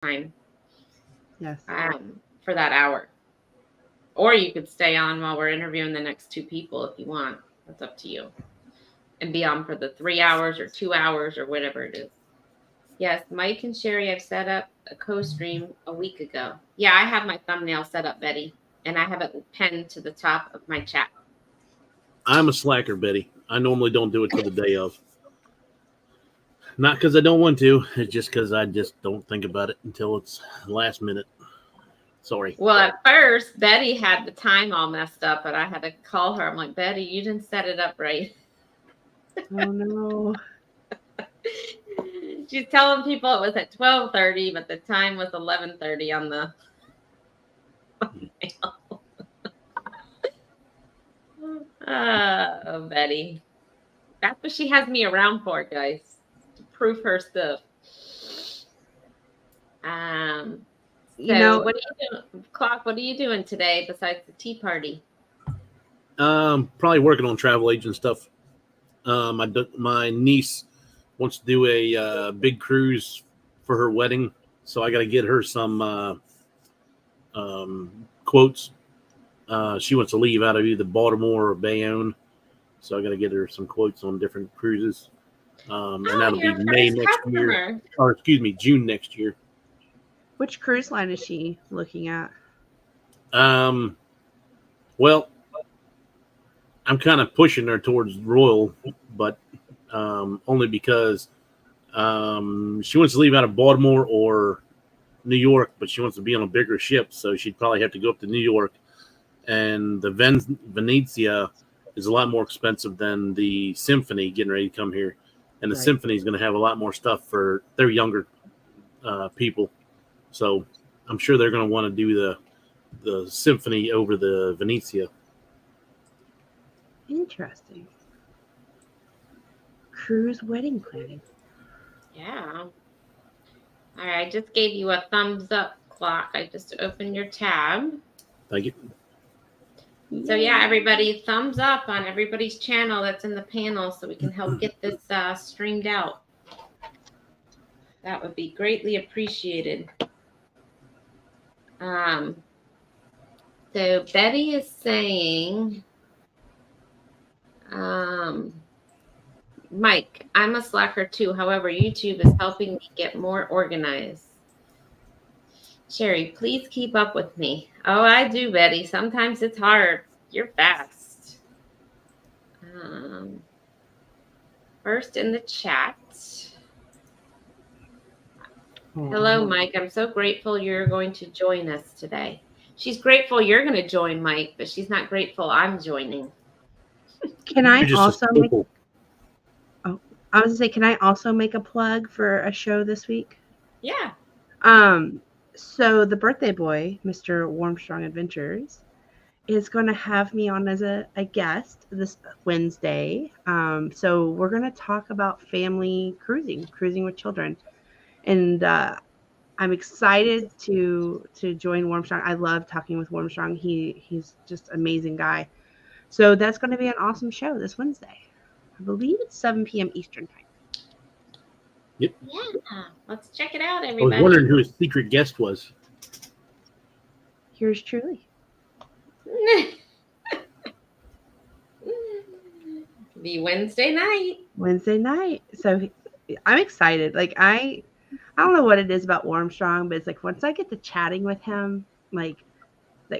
time Yes. for that hour. Or you could stay on while we're interviewing the next two people if you want. That's up to you. And be on for the 3 hours or 2 hours or whatever it is. Yes, Mike and Sherry, I've set up a co-stream a week ago. Yeah, I have my thumbnail set up, Betty, and I have it pinned to the top of my chat. I'm a slacker, Betty. I normally don't do it till the day of. Not because I don't want to. It's just because I just don't think about it until it's last minute. Sorry. Well, at first, Betty had the time all messed up, but I had to call her. I'm like, Betty, you didn't set it up right. Oh no. She's telling people it was at 12:30, but the time was 11:30 on the mail. Oh, Betty. That's what she has me around for, guys. To prove her stuff. So what are you doing? Clock, what are you doing today besides the tea party? Probably working on travel agent stuff. My niece wants to do a big cruise for her wedding, so I got to get her some quotes. She wants to leave out of either Baltimore or Bayonne, so I got to get her some quotes on different cruises. And that'll be May next year, or excuse me, June next year. Which cruise line is she looking at? Well, I'm kind of pushing her towards Royal, but only because she wants to leave out of Baltimore or New York, but she wants to be on a bigger ship, so she'd probably have to go up to New York. And the Venezia is a lot more expensive than the Symphony getting ready to come here. And the Symphony is going to have a lot more stuff for their younger people. So I'm sure they're going to want to do the Symphony over the Venezia. Interesting. Cruise wedding planning. Yeah. All right, I just gave you a thumbs up, Clock. I just opened your tab. Thank you. So yeah, everybody, thumbs up on everybody's channel that's in the panel so we can help get this streamed out. That would be greatly appreciated. So Betty is saying, Mike, I'm a slacker too. However, YouTube is helping me get more organized. Sherry, please keep up with me. Oh, I do, Betty. Sometimes it's hard. You're fast. First in the chat. Hello, Mike. I'm so grateful you're going to join us today. She's grateful you're going to join, Mike, but she's not grateful I'm joining. Can I also make... Oh, I was going to say, can I also make a plug for a show this week? Yeah. So the birthday boy, Mr. Warmstrong Adventures, is going to have me on as a guest this Wednesday. So we're going to talk about family cruising with children. And I'm excited to join Warmstrong. I love talking with Warmstrong. He's just an amazing guy. So that's going to be an awesome show this Wednesday. I believe it's 7 p.m. Eastern time. Yep. Yeah. Let's check it out, everybody. I was wondering who his secret guest was. Yours truly. Be Wednesday night. So I'm excited. Like I don't know what it is about Warmstrong, but it's like once I get to chatting with him, like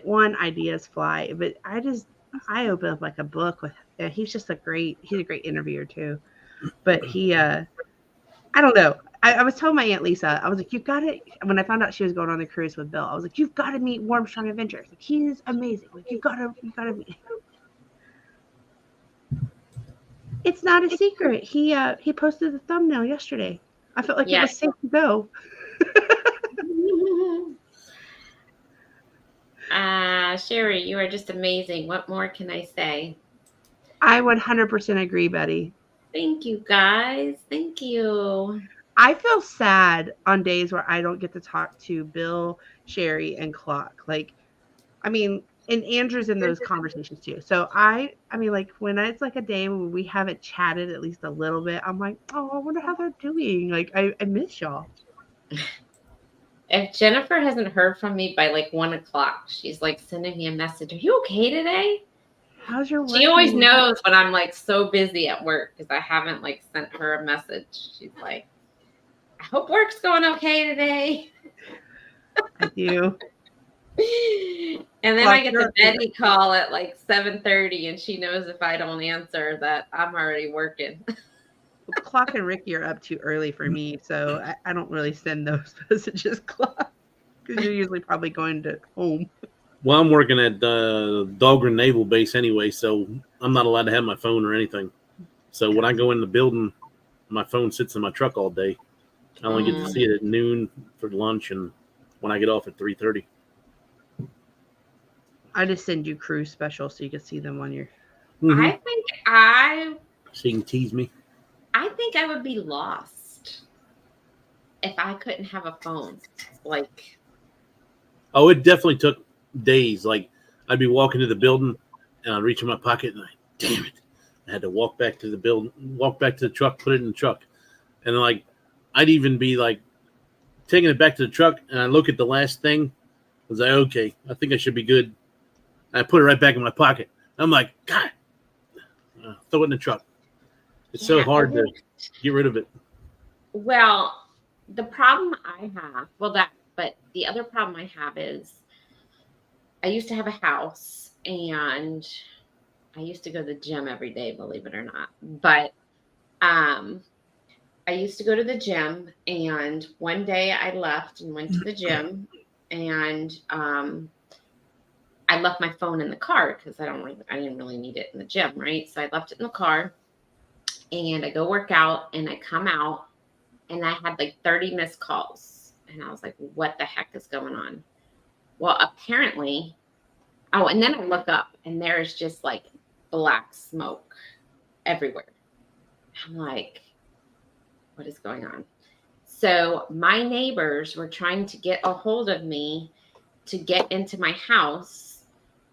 one, ideas fly. But I open up like a book with. He's a great interviewer too. But he, I don't know. I was telling my Aunt Lisa, I was like, you've got to. When I found out she was going on the cruise with Bill, I was like, you've got to meet Warmstrong Adventures. Like he's amazing. Like you got to meet him. It's not a secret. He posted the thumbnail yesterday. I felt like it was safe to go. Sherry, you are just amazing. What more can I say? I 100% agree, Betty. Thank you, guys. Thank you. I feel sad on days where I don't get to talk to Bill, Sherry, and Clock. Like, I mean, and Andrew's in those conversations too. So I mean, like when it's like a day when we haven't chatted at least a little bit, I'm like, oh, I wonder how they're doing. Like I miss y'all. If Jennifer hasn't heard from me by like 1 o'clock, she's like sending me a message. Are you okay today? How's your work? She always knows when I'm like so busy at work because I haven't like sent her a message. She's like, I hope work's going okay today. I do. And then Well, I get the Betty call at like 7:30, and she knows if I don't answer that I'm already working. Clock and Ricky are up too early for me, so I don't really send those messages, Clock, because you're usually probably going to home. Well, I'm working at Dahlgren Naval Base anyway, so I'm not allowed to have my phone or anything. So when I go in the building, my phone sits in my truck all day. I only get to see it at noon for lunch, and when I get off at 3:30. I just send you crew special so you can see them on your. I think so you can tease me. I think I would be lost if I couldn't have a phone. Like, oh, it definitely took days. Like, I'd be walking to the building, and I'd reach in my pocket, and damn it, I had to walk back to the building, walk back to the truck, put it in the truck, and then, like, I'd even be like taking it back to the truck, and I look at the last thing. I was like, okay, I think I should be good. And I put it right back in my pocket. I'm like, God, throw it in the truck. It's so hard to get rid of it. Well, the problem I have, but the other problem I have is I used to have a house and I used to go to the gym every day, believe it or not. But I used to go to the gym, and one day I left and went to the gym, and I left my phone in the car because I didn't really need it in the gym, right? So I left it in the car, and I go work out, and I come out, and I had like 30 missed calls, and I was like, "What the heck is going on?" Well, apparently, and then I look up, and there's just like black smoke everywhere. I'm like, what is going on? So my neighbors were trying to get a hold of me to get into my house.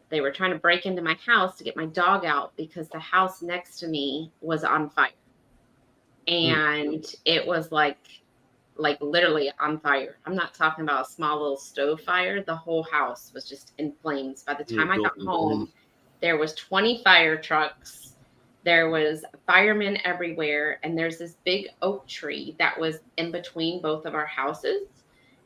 They were trying to break into my house to get my dog out because the house next to me was on fire. And it was like literally on fire. I'm not talking about a small little stove fire. The whole house was just in flames. By the time I got home, there was 20 fire trucks. There was firemen everywhere. And there's this big oak tree that was in between both of our houses.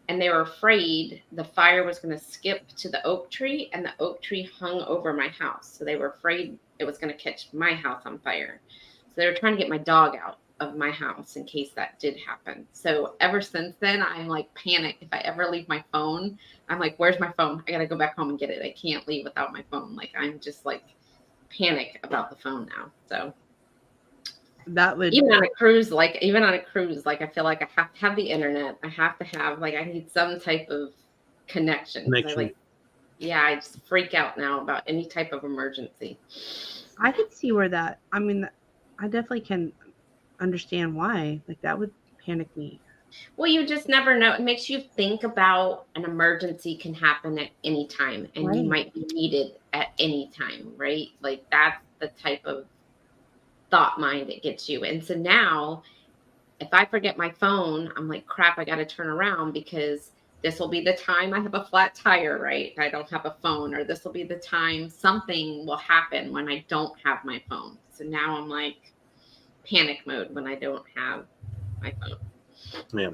And they were afraid the fire was going to skip to the oak tree, and the oak tree hung over my house. So they were afraid it was going to catch my house on fire. So they were trying to get my dog out of my house in case that did happen. So ever since then, I'm like panicked. If I ever leave my phone, I'm like, where's my phone? I got to go back home and get it. I can't leave without my phone. Like, I'm just like panic about the phone now. So that would even on a cruise, like I feel like I have to have the internet. I have to have I need some type of connection. I just freak out now about any type of emergency. I can see where that. I mean, I definitely can understand why. Like, that would panic me. Well, you just never know. It makes you think about an emergency can happen at any time, and you might be needed at any time, right? Like, that's the type of thought mind it gets you. And so now, if I forget my phone, I'm like, crap, I got to turn around because this will be the time I have a flat tire, right? I don't have a phone, or this will be the time something will happen when I don't have my phone. So now I'm like panic mode when I don't have my phone. Yeah.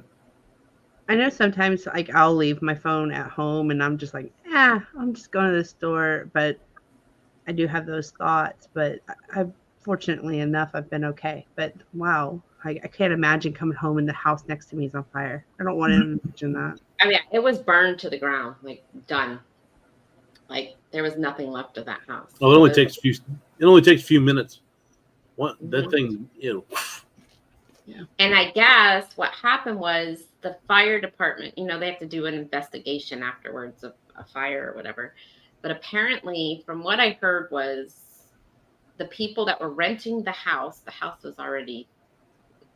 I know sometimes like I'll leave my phone at home and I'm just like, I'm just going to the store. But I do have those thoughts. But I've fortunately enough, I've been okay. But wow, I can't imagine coming home and the house next to me is on fire. I don't want to imagine that. I mean, it was burned to the ground, like done. Like there was nothing left of that house. Oh, it only takes a few minutes. What that thing, Yeah. And I guess what happened was the fire department, they have to do an investigation afterwards of a fire or whatever. But apparently, from what I heard was the people that were renting the house was already,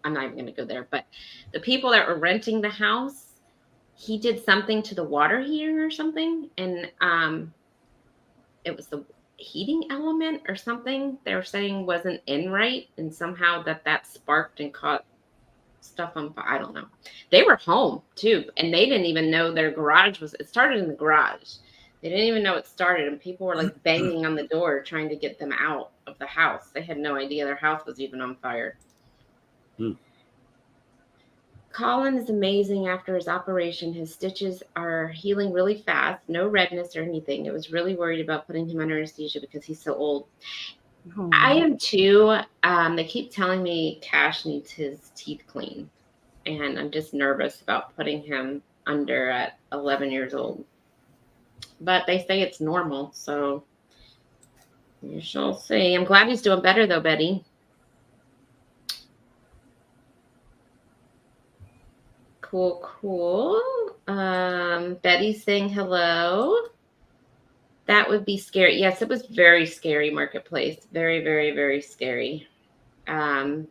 I'm not even going to go there, but the people that were renting the house, he did something to the water heater or something. And it was the heating element or something they were saying wasn't in right. And somehow that sparked and caught stuff on fire. I don't know. They were home too, and they didn't even know their garage was. It started in the garage. They didn't even know it started, and people were like banging on the door trying to get them out of the house. They had no idea their house was even on fire. Hmm. Colin is amazing after his operation. His stitches are healing really fast, no redness or anything. I was really worried about putting him under anesthesia because he's so old. Oh. I am too. They keep telling me Cash needs his teeth cleaned, and I'm just nervous about putting him under at 11 years old. But they say it's normal, so you shall see. I'm glad he's doing better though, Betty. Cool. Betty's saying hello. That would be scary. Yes, it was very scary, Marketplace. Very, very, very scary. I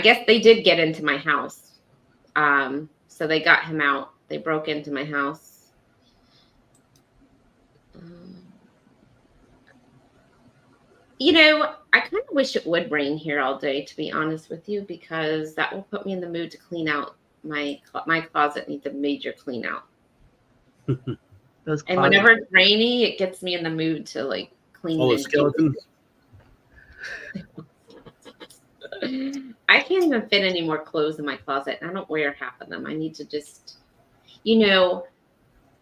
guess they did get into my house. So they got him out. They broke into my house. I kind of wish it would rain here all day, to be honest with you, because that will put me in the mood to clean out my closet. Needs a major clean out. And whenever it's rainy, it gets me in the mood to like clean all the skeletons. I can't even fit any more clothes in my closet. I don't wear half of them. I need to just,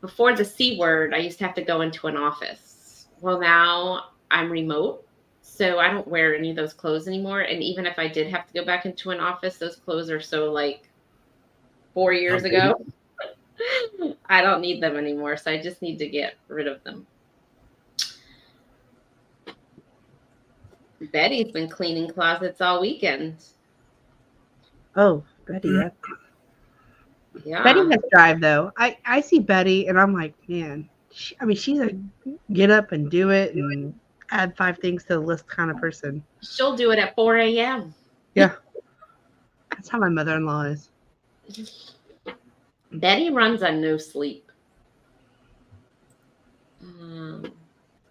before the C word, I used to have to go into an office. Well, now I'm remote, so I don't wear any of those clothes anymore. And even if I did have to go back into an office, those clothes are so like 4 years ago. I don't need them anymore, so I just need to get rid of them. Betty's been cleaning closets all weekend. Oh, Betty, yeah. Betty has drive though. I see Betty and I'm like, man, she's a get up and do it and add 5 things to the list kind of person. She'll do it at 4 a.m. Yeah. That's how my mother-in-law is. Betty runs on no sleep.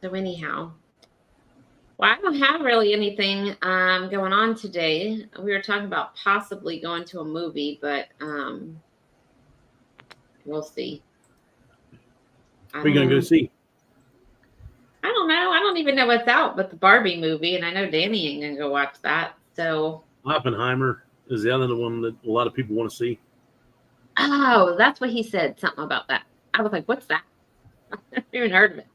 So anyhow, well, I don't have really anything going on today. We were talking about possibly going to a movie, but we'll see. What are you going to go see? I don't know. I don't even know what's out but the Barbie movie, and I know Danny ain't going to go watch that. So Oppenheimer is the other one that a lot of people want to see. Oh, that's what he said. Something about that. I was like, what's that? I haven't even heard of it.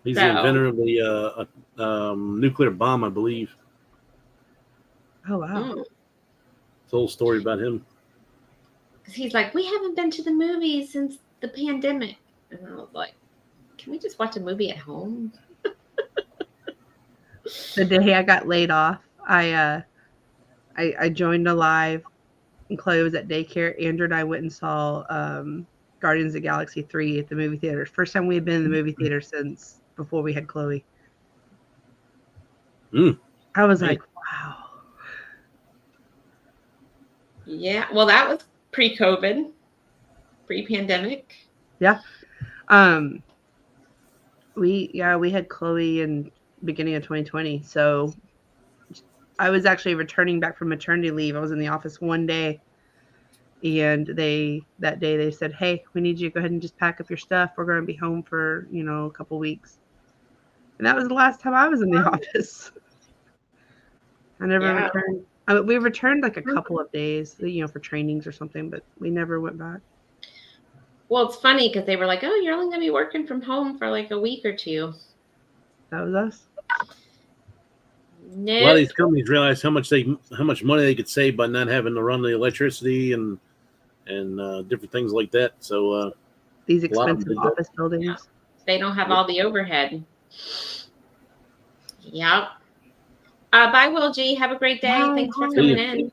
He's the inventor of the nuclear bomb, I believe. Oh, wow. It's a whole story about him. Because he's like, we haven't been to the movies since the pandemic. And I was like, can we just watch a movie at home? The day I got laid off, I joined a live, and Chloe was at daycare. Andrew and I went and saw Guardians of the Galaxy 3 at the movie theater. First time we had been in the movie theater since before we had Chloe. I was like, wow. Yeah, well, that was pre-COVID, pre-pandemic. Yeah. We had Chloe in beginning of 2020. So I was actually returning back from maternity leave. I was in the office one day, and that day they said, hey, we need you to go ahead and just pack up your stuff. We're going to be home for, a couple weeks. And that was the last time I was in the office. I never returned. We returned like a couple of days, for trainings or something, but we never went back. Well, it's funny because they were like, oh, you're only going to be working from home for like a week or two. That was us. Nope. A lot of these companies realize how much money they could save by not having to run the electricity and different things like that. So these expensive office buildings. Yeah. They don't have all the overhead. Yep. Bye, Will G. Have a great day. Thanks for coming in.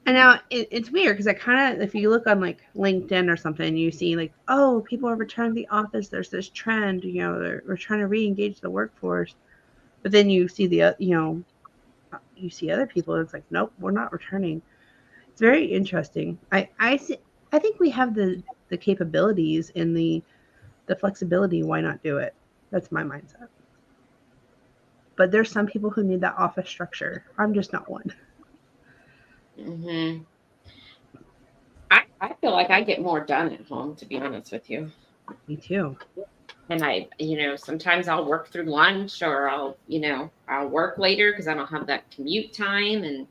And now it's weird because I kind of, if you look on like LinkedIn or something, you see like, oh, people are returning to the office. There's this trend, we're trying to re-engage the workforce. But then you see you see other people, and it's like, nope, we're not returning. It's very interesting. I think we have the capabilities and the flexibility. Why not do it? That's my mindset. But there's some people who need that office structure. I'm just not one. Hmm. I feel like I get more done at home, to be honest with you. Me too. And sometimes I'll work through lunch or I'll work later because I don't have that commute time. And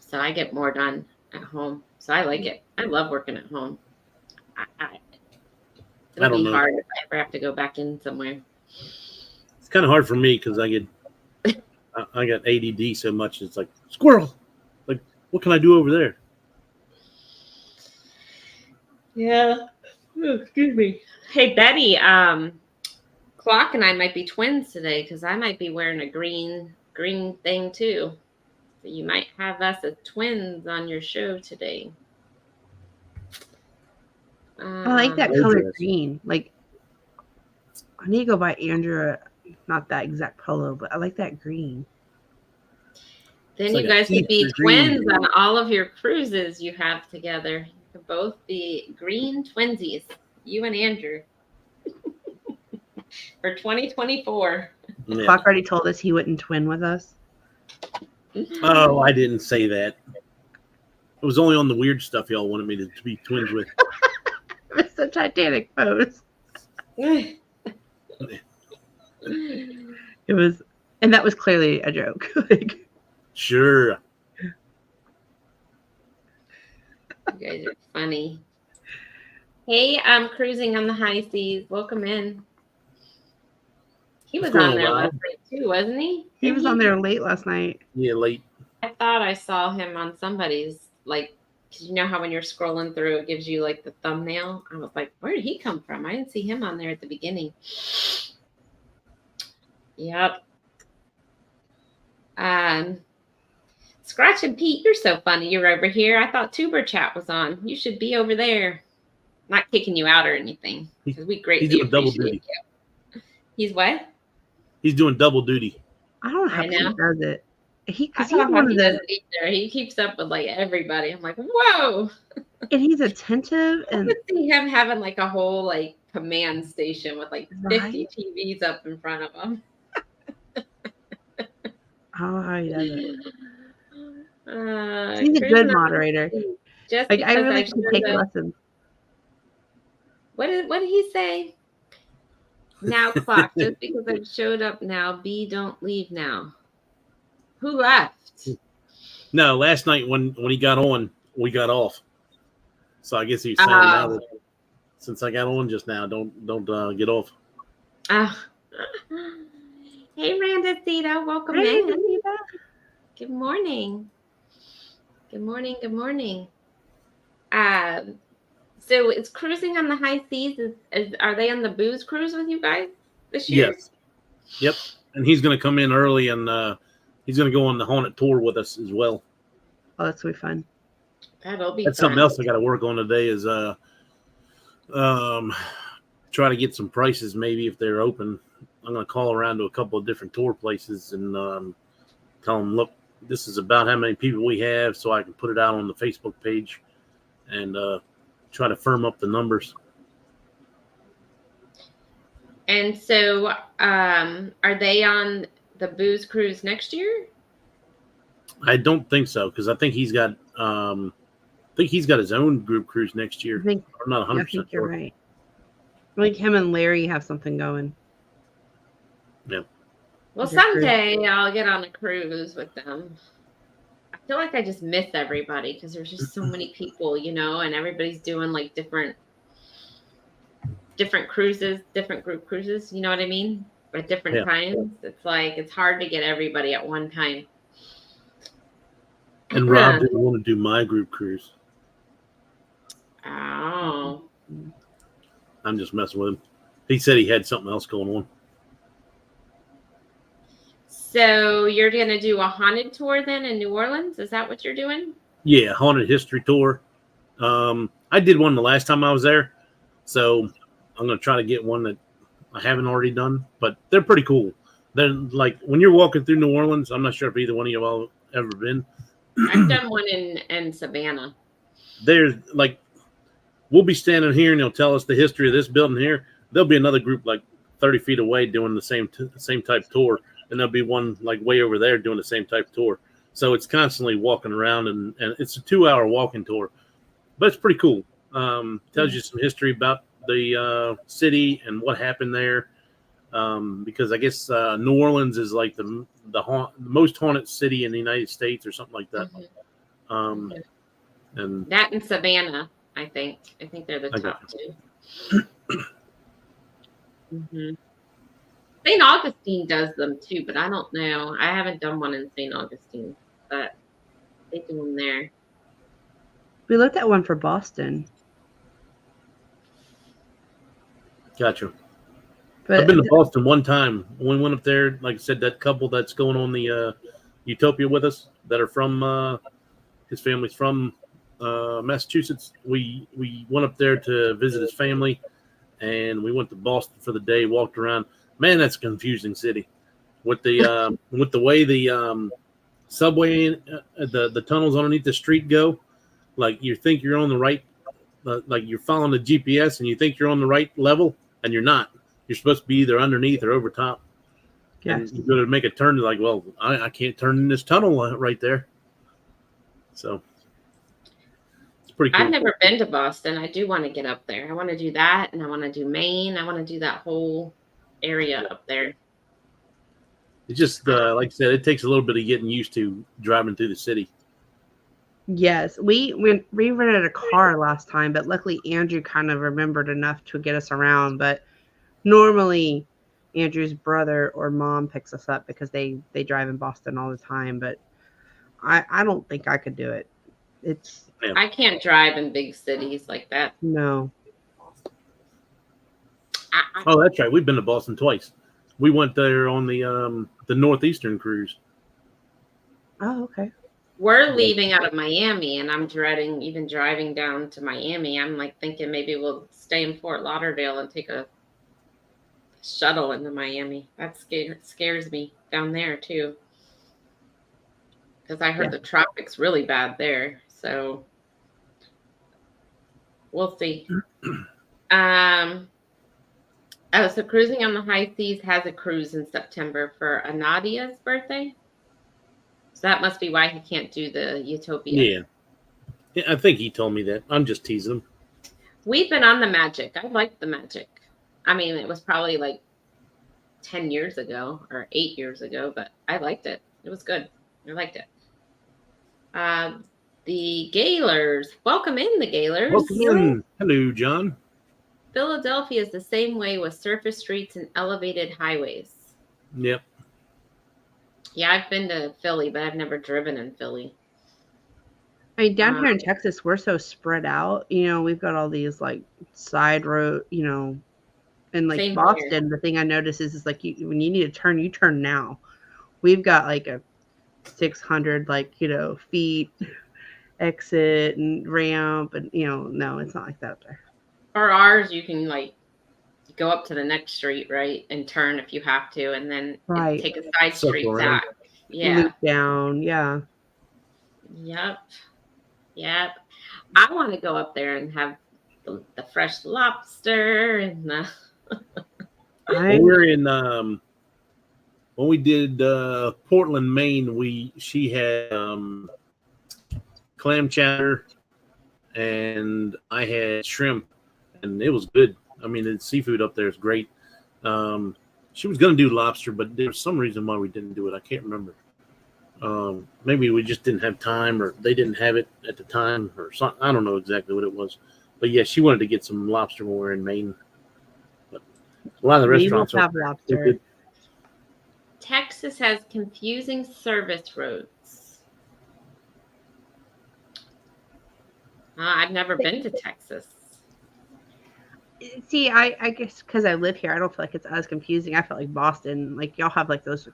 so I get more done at home. So I like it. I love working at home. I It'll don't be know. hard if I ever have to go back in somewhere. It's kind of hard for me because I got ADD so much. It's like squirrel. Like, what can I do over there? Yeah. Oh, excuse me. Hey Betty, Clock and I might be twins today because I might be wearing a green thing too. So you might have us as twins on your show today. I like that color Interesting. green. Like, I need to go buy Andrew, not that exact polo, but I like that green. Then It's you like a guys could be Easter green. twins on all of your cruises you have together. You could both be green twinsies, you and Andrew, for 2024. Yeah. Clock already told us he wouldn't twin with us. Oh, I didn't say that. It was only on the weird stuff y'all wanted me to be twins with. It's the Titanic pose. It was, and that was clearly a joke. Like, Sure. You guys are funny. Hey, I'm cruising on the high seas. Welcome in. He was What's going on there on, last Rob? night too, wasn't he? he was on there late last night. Yeah, late. I thought I saw him on somebody's, like, because you know how when you're scrolling through, it gives you like the thumbnail. I was like, where did he come from? I didn't see him on there at the beginning. Yep. Scratch and Pete, you're so funny. You're over here. I thought Tuber Chat was on. You should be over there. Not kicking you out or anything, because we greatly He's doing double appreciate duty. you. He's what? He's doing double duty. I don't know how I he know. does it. I Because don't he's know how one he of does the, it either. He keeps up with like everybody. I'm like, whoa. and he's attentive I and could see him having like a whole like command station with like 50 right. TVs up in front of him. I don't know how he does it. He's He's a good moderator. Just Like, I because really I should showed take up. lessons. What did he say? Now Clock, just because I showed up now, B don't leave now. Who left? No, last night when he got on, we got off. So I guess he's saying now that since I got on just now, don't get off. Hey Randacita, welcome Hey, in. Anita. Good morning. Good morning. Good morning. So it's cruising on the high seas. Are they on the booze cruise with you guys this year? Yes. Yep. And he's going to come in early and he's going to go on the haunted tour with us as well. Oh, that's gonna be fun. That'll be That's fun. something else I got to work on today is try to get some prices maybe if they're open. I'm going to call around to a couple of different tour places and tell them, look, this is about how many people we have so I can put it out on the Facebook page and try to firm up the numbers. And so are they on the booze cruise next year? I don't think so because I think he's got his own group cruise next year. I think, I'm not 100% I think you're right. I think him and Larry have something going. Yeah. Well, someday I'll get on a cruise with them. I feel like I just miss everybody because there's just so many people, and everybody's doing like different cruises, different group cruises. You know what I mean? At different times. It's like it's hard to get everybody at one time. And Rob didn't want to do my group cruise. Oh. I'm just messing with him. He said he had something else going on. So you're going to do a haunted tour then in New Orleans? Is that what you're doing? Yeah, haunted history tour. I did one the last time I was there. So I'm going to try to get one that I haven't already done. But they're pretty cool. They're like when you're walking through New Orleans, I'm not sure if either one of you all have ever been. I've done one in Savannah. There's like, we'll be standing here and they'll tell us the history of this building here. There'll be another group like 30 feet away doing the same type tour. And there'll be one like way over there doing the same type tour. So it's constantly walking around, and it's a 2-hour walking tour, but it's pretty cool. Tells you some history about the city and what happened there. Because I guess New Orleans is like the most haunted city in the United States or something like that. Mhm. And That and Savannah, I think. I think they're the I top got two. Hmm. St. Augustine does them too, but I don't know. I haven't done one in St. Augustine, but they do them there. We looked at one for Boston, gotcha. I've but been to Boston one time. When we went up there, like I said, that couple that's going on the Utopia with us that are from his family's from Massachusetts. We went up there to visit his family, and we went to Boston for the day. Walked around. Man, that's a confusing city with the way the subway, the tunnels underneath the street go. Like you think you're on the right, like you're following the GPS, and you think you're on the right level, and you're not. You're supposed to be either underneath or over top. And yes. you go to make a turn, you're like, well, I can't turn in this tunnel right there. So it's pretty I've cool. never been to Boston. I do want to get up there. I want to do that, and I want to do Maine. I want to do that whole area up there. It's just like I said, it takes a little bit of getting used to driving through the city. Yes, we rented a car last time, but luckily Andrew kind of remembered enough to get us around. But normally, Andrew's brother or mom picks us up because they drive in Boston all the time. But I don't think I could do it. It's I can't drive in big cities like that. no. Oh, that's right. We've been to Boston twice. We went there on the Northeastern cruise. Oh, okay. We're leaving out of Miami, and I'm dreading even driving down to Miami. I'm like thinking maybe we'll stay in Fort Lauderdale and take a shuttle into Miami. That scares me down there too, because I heard Yeah. the traffic's really bad there. So we'll see. Oh, so Cruising on the High Seas has a cruise in September for Anadia's birthday. So that must be why he can't do the Utopia. Yeah, I think he told me that. I'm just teasing him. We've been on the Magic. I liked the Magic. I mean, it was probably like 10 years ago or 8 years ago, but I liked it. It was good. I liked it. The Gaylors. Welcome in, the Gaylors. Welcome in. Hello, John. Philadelphia is the same way with surface streets and elevated highways. Yep. Yeah, I've been to Philly, but I've never driven in Philly. I mean, down here in Texas, we're so spread out. We've got all these like side road. And like Same Boston, here. the thing I notice is like when you need to turn, you turn now. We've got like a 600 feet exit and ramp, and no, it's not like that up there. For ours, you can like go up to the next street, right, and turn if you have to, and then Right. take a side street back. Yeah. Loop down. Yeah. Yep. Yep. I want to go up there and have the fresh lobster and the. When we're in when we did Portland, Maine, she had clam chowder and I had shrimp, and it was good. I mean, the seafood up there is great. She was going to do lobster, but there was some reason why we didn't do it. I can't remember. Maybe we just didn't have time, or they didn't have it at the time, or something. I don't know exactly what it was. But yeah, she wanted to get some lobster when we were in Maine. But a lot of the restaurants have lobster. good. Texas has confusing service roads. I've never been to Texas. See, I guess because I live here, I don't feel like it's as confusing. I feel like Boston, like y'all have like those,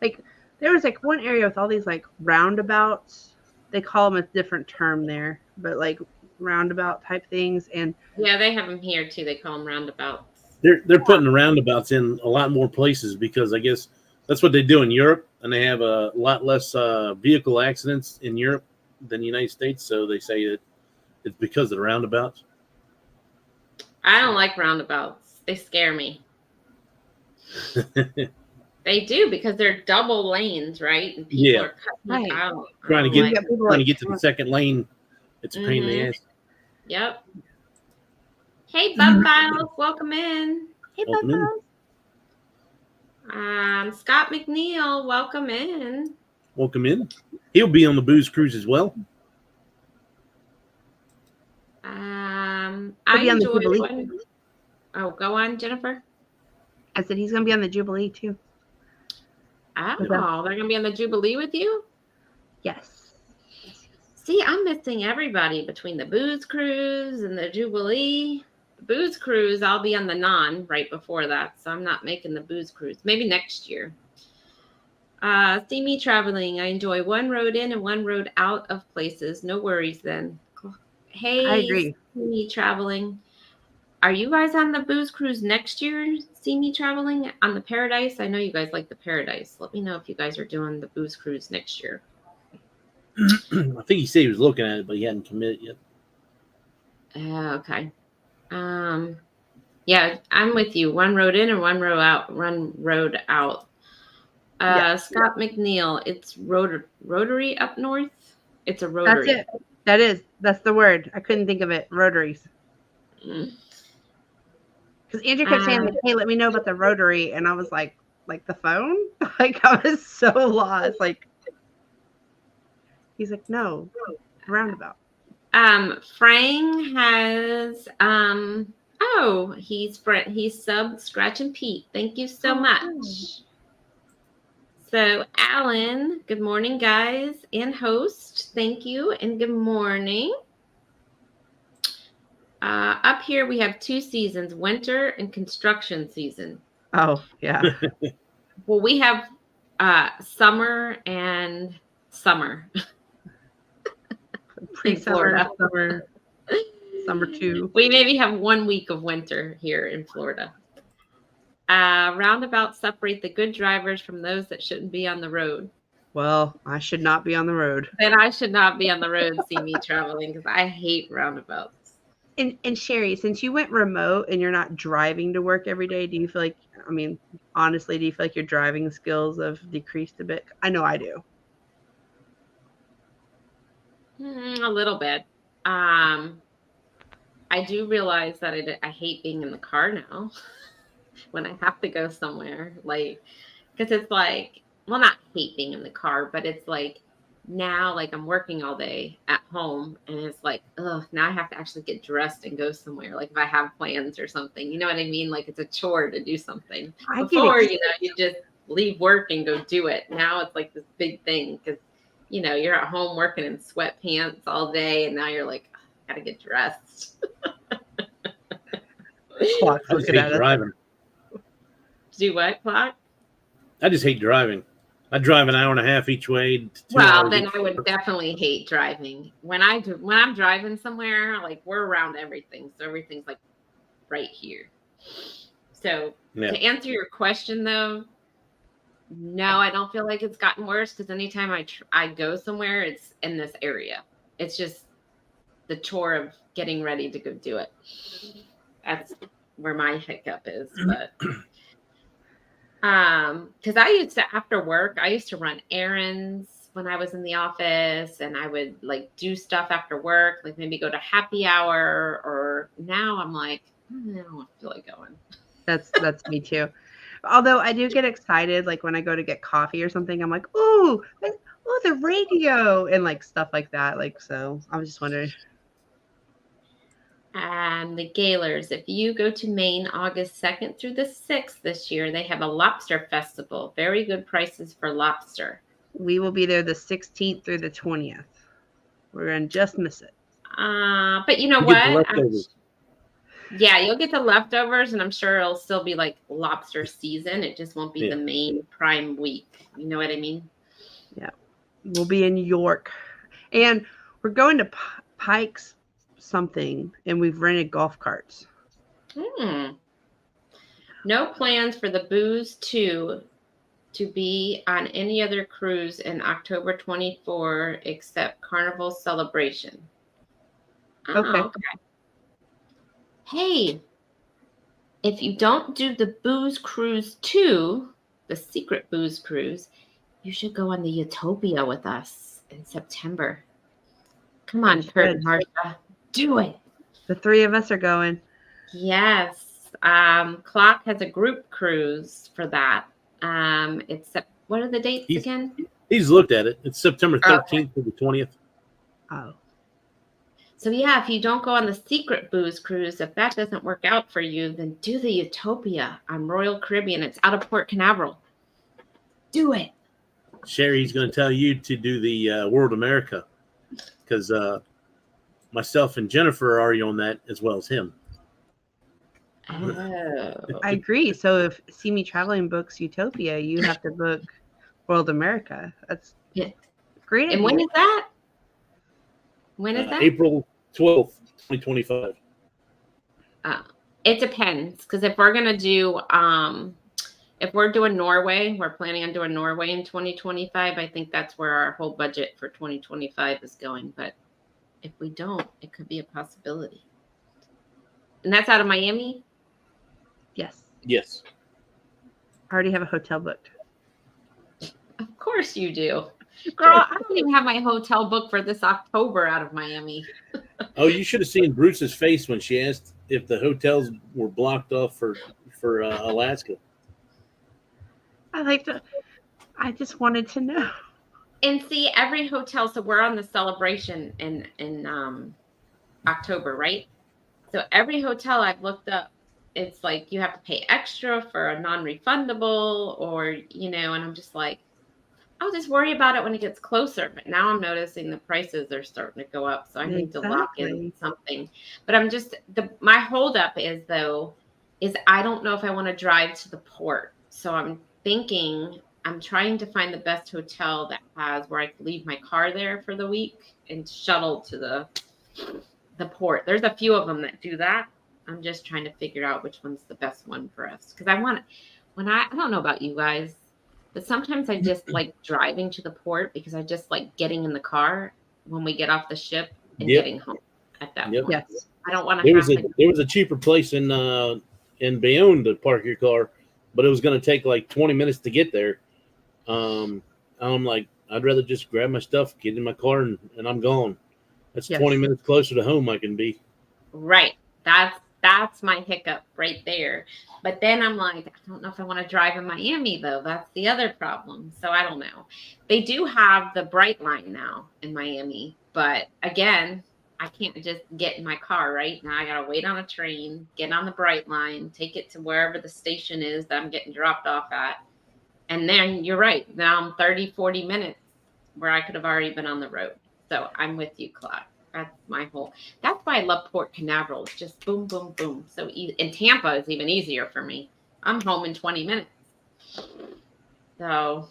like there was like one area with all these like roundabouts. They call them a different term there, but like roundabout type things. And yeah, they have them here too. They call them roundabouts. They're putting the roundabouts in a lot more places because I guess that's what they do in Europe, and they have a lot less vehicle accidents in Europe than the United States. So they say that it's because of the roundabouts. I don't like roundabouts. They scare me. They do because they're double lanes, right? And people are cutting it Right. out. Trying to I'm get like, trying to get to the second lane. It's a pain in the ass. Yep. Hey, Bub Files, welcome in. Hey, Welcome in. Bubba. Scott McNeil, welcome in. Welcome in. He'll be on the booze cruise as well. He'll be on the Jubilee. Oh, go on, Jennifer. I said he's going to be on the Jubilee too. Oh, they're going to be on the Jubilee with you? Yes. See, I'm missing everybody between the booze cruise and the Jubilee. The booze cruise, I'll be on the non right before that, so I'm not making the booze cruise. Maybe next year. See me traveling. I enjoy one road in and one road out of places. No worries then. Hey, I agree. See me traveling. Are you guys on the booze cruise next year? See me traveling on the Paradise? I know you guys like the Paradise. Let me know if you guys are doing the booze cruise next year. I think he said he was looking at it, but he hadn't committed yet. Okay. Yeah, I'm with you. One road in and one road out. Scott McNeil. It's rotary up north. It's a rotary. That's it. That's the word. I couldn't think of it. Rotaries. Because Andrew kept saying, like, hey, let me know about the rotary. And I was like the phone? Like, I was so lost. Like, he's like, no, roundabout. Frank has, he's subbed Scratch and Pete. Thank you so much. So, Alan, good morning, guys, and host. Thank you, and good morning. Up here, we have 2 seasons, winter and construction season. Oh, yeah. Well, we have summer and summer. Pre-summer, summer 2. We maybe have 1 week of winter here in Florida. Roundabouts separate the good drivers from those that shouldn't be on the road. Well, I should not be on the road. Then I should not be on the road. See me traveling because I hate roundabouts. And Sherry, since you went remote and you're not driving to work every day, do you feel like, I mean, honestly, do you feel like your driving skills have decreased a bit? I know I do. A little bit. I do realize that I hate being in the car now when I have to go somewhere. Like, because it's like, well, not hate being in the car, but it's like now, like I'm working all day at home and it's like, now I have to actually get dressed and go somewhere. Like if I have plans or something, you know what I mean? Like it's a chore to do something. Before, you just leave work and go do it. Now it's like this big thing because, you're at home working in sweatpants all day and now you're like, I gotta get dressed. I just hate driving. Do what, Clock? I just hate driving. I drive an hour and a half each way. Well, then I would definitely hate driving. When I'm driving somewhere, like we're around everything, so everything's like right here. So to answer your question, though, no, I don't feel like it's gotten worse because anytime I go somewhere, it's in this area. It's just the chore of getting ready to go do it. That's where my hiccup is, but. Because I used to, after work, I used to run errands when I was in the office and I would like do stuff after work, like maybe go to happy hour or now I'm like, I don't feel like going. That's me too. Although I do get excited, like when I go to get coffee or something, I'm like, oh, the radio and like stuff like that. Like, so I was just wondering. And the Gaylors, if you go to Maine August 2nd through the 6th this year, they have a lobster festival. Very good prices for lobster. We will be there the 16th through the 20th. We're going to just miss it. But you know what? Yeah, you'll get the leftovers, and I'm sure it'll still be like lobster season. It just won't be the main prime week. You know what I mean? Yeah. We'll be in York. And we're going to Pike's something, and we've rented golf carts. No plans for the Booze 2 to be on any other cruise in October 24 except Carnival Celebration. Okay. Hey, if you don't do the Booze Cruise 2, the Secret Booze Cruise, you should go on the Utopia with us in September. Come on, Kurt and Harsha. Do it. The three of us are going. Yes. Clock has a group cruise for that. It's what are the dates again? He's looked at it. It's September 13th to the 20th. Oh. So yeah, if you don't go on the Secret Booze Cruise, if that doesn't work out for you, then do the Utopia on Royal Caribbean. It's out of Port Canaveral. Do it. Sherry's going to tell you to do the World America because myself and Jennifer are already on that as well as him. Oh. I agree. So if See Me Traveling books Utopia, you have to book World America. That's great. And when is that? When is that? April 12th, 2025. It depends, because if we're gonna do if we're doing Norway, we're planning on doing Norway in 2025. I think that's where our whole budget for 2025 is going. But if we don't, it could be a possibility. And that's out of Miami? Yes. Yes. I already have a hotel booked. Of course you do. Girl, I don't even have my hotel booked for this October out of Miami. Oh, you should have seen Bruce's face when she asked if the hotels were blocked off for Alaska. I just wanted to know. And see, every hotel, so we're on the celebration in October, right? So every hotel I've looked up, it's like you have to pay extra for a non-refundable or, and I'm just like, I'll just worry about it when it gets closer. But now I'm noticing the prices are starting to go up. So I need to lock in something. But I'm just, my holdup is I don't know if I want to drive to the port. So I'm trying to find the best hotel that has where I can leave my car there for the week and shuttle to the port. There's a few of them that do that. I'm just trying to figure out which one's the best one for us. Because I don't know about you guys, but sometimes I just like driving to the port because I just like getting in the car when we get off the ship and getting home at that point. Yes. I don't want to There was a cheaper place in Bayonne to park your car, but it was going to take like 20 minutes to get there. I'm like, I'd rather just grab my stuff, get in my car, and I'm gone. That's 20 minutes closer to home I can be. Right. That's my hiccup right there. But then I'm like, I don't know if I want to drive in Miami, though. That's the other problem. So I don't know. They do have the Bright Line now in Miami. But again, I can't just get in my car, right? Now I got to wait on a train, get on the Bright Line, take it to wherever the station is that I'm getting dropped off at. And then you're right. Now I'm 30, 40 minutes where I could have already been on the road. So I'm with you, Claude. That's why I love Port Canaveral. It's just boom, boom, boom. So easy. And Tampa is even easier for me. I'm home in 20 minutes. So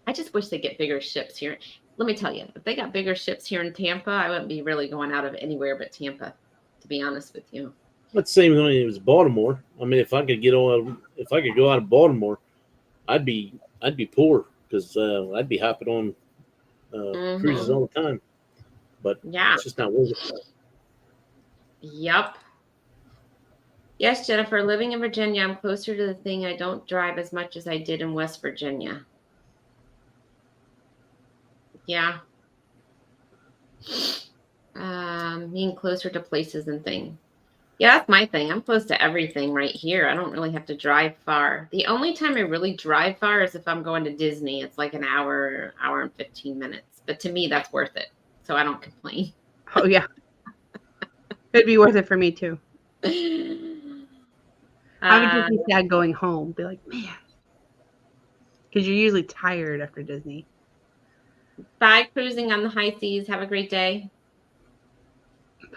I just wish they get bigger ships here. Let me tell you, if they got bigger ships here in Tampa, I wouldn't be really going out of anywhere but Tampa, to be honest with you. Let's say when it was Baltimore. I mean, if I could go out of Baltimore, I'd be poor because I'd be hopping on cruises all the time. But it's just not worth it. Yep. Yes, Jennifer, living in Virginia, I'm closer to the thing. I don't drive as much as I did in West Virginia. Yeah. Being closer to places and things. Yeah, that's my thing. I'm close to everything right here. I don't really have to drive far. The only time I really drive far is if I'm going to Disney. It's like an hour and 15 minutes. But to me, that's worth it. So I don't complain. Oh, yeah. It'd be worth it for me, too. I would just be sad going home. Be like, man. Because you're usually tired after Disney. Bye, cruising on the high seas. Have a great day.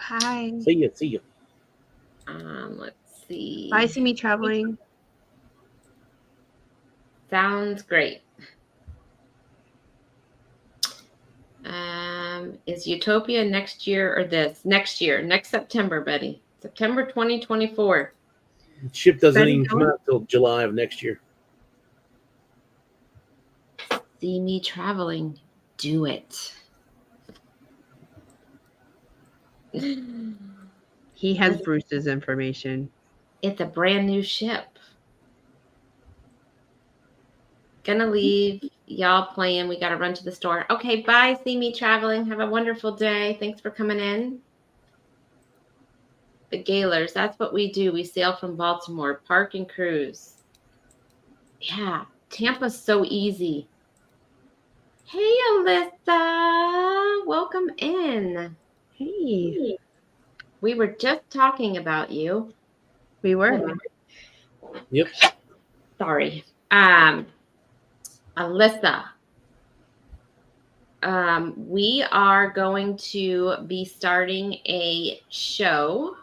Bye. See ya. Let's see. Bye, See Me Traveling. Sounds great. Is Utopia next year or this? Next year. Next September, Betty. September 2024. The ship doesn't even come out until July of next year. See Me Traveling. Do it. He has Bruce's information. It's a brand new ship. Gonna leave. Y'all playing. We got to run to the store. Okay, bye. See me traveling. Have a wonderful day. Thanks for coming in. The Gaylors. That's what we do. We sail from Baltimore. Park and cruise. Yeah. Tampa's so easy. Hey, Alyssa. Welcome in. Hey. We were just talking about you. We were. Yep. Sorry. Alyssa. We are going to be starting a show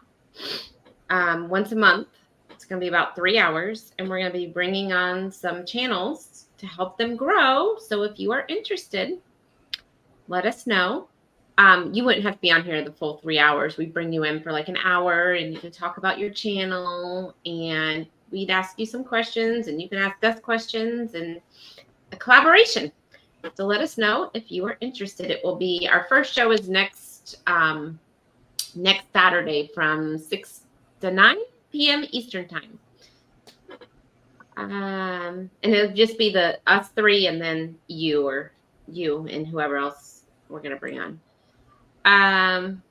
once a month. It's going to be about 3 hours, and we're going to be bringing on some channels to help them grow. So if you are interested, let us know. You wouldn't have to be on here the full 3 hours. We bring you in for like an hour, and you can talk about your channel, and we'd ask you some questions, and you can ask us questions, and a collaboration. So let us know if you are interested. It will be, our first show is next Saturday from 6 to 9 p.m. Eastern time. And it'll just be us three and then you and whoever else we're going to bring on.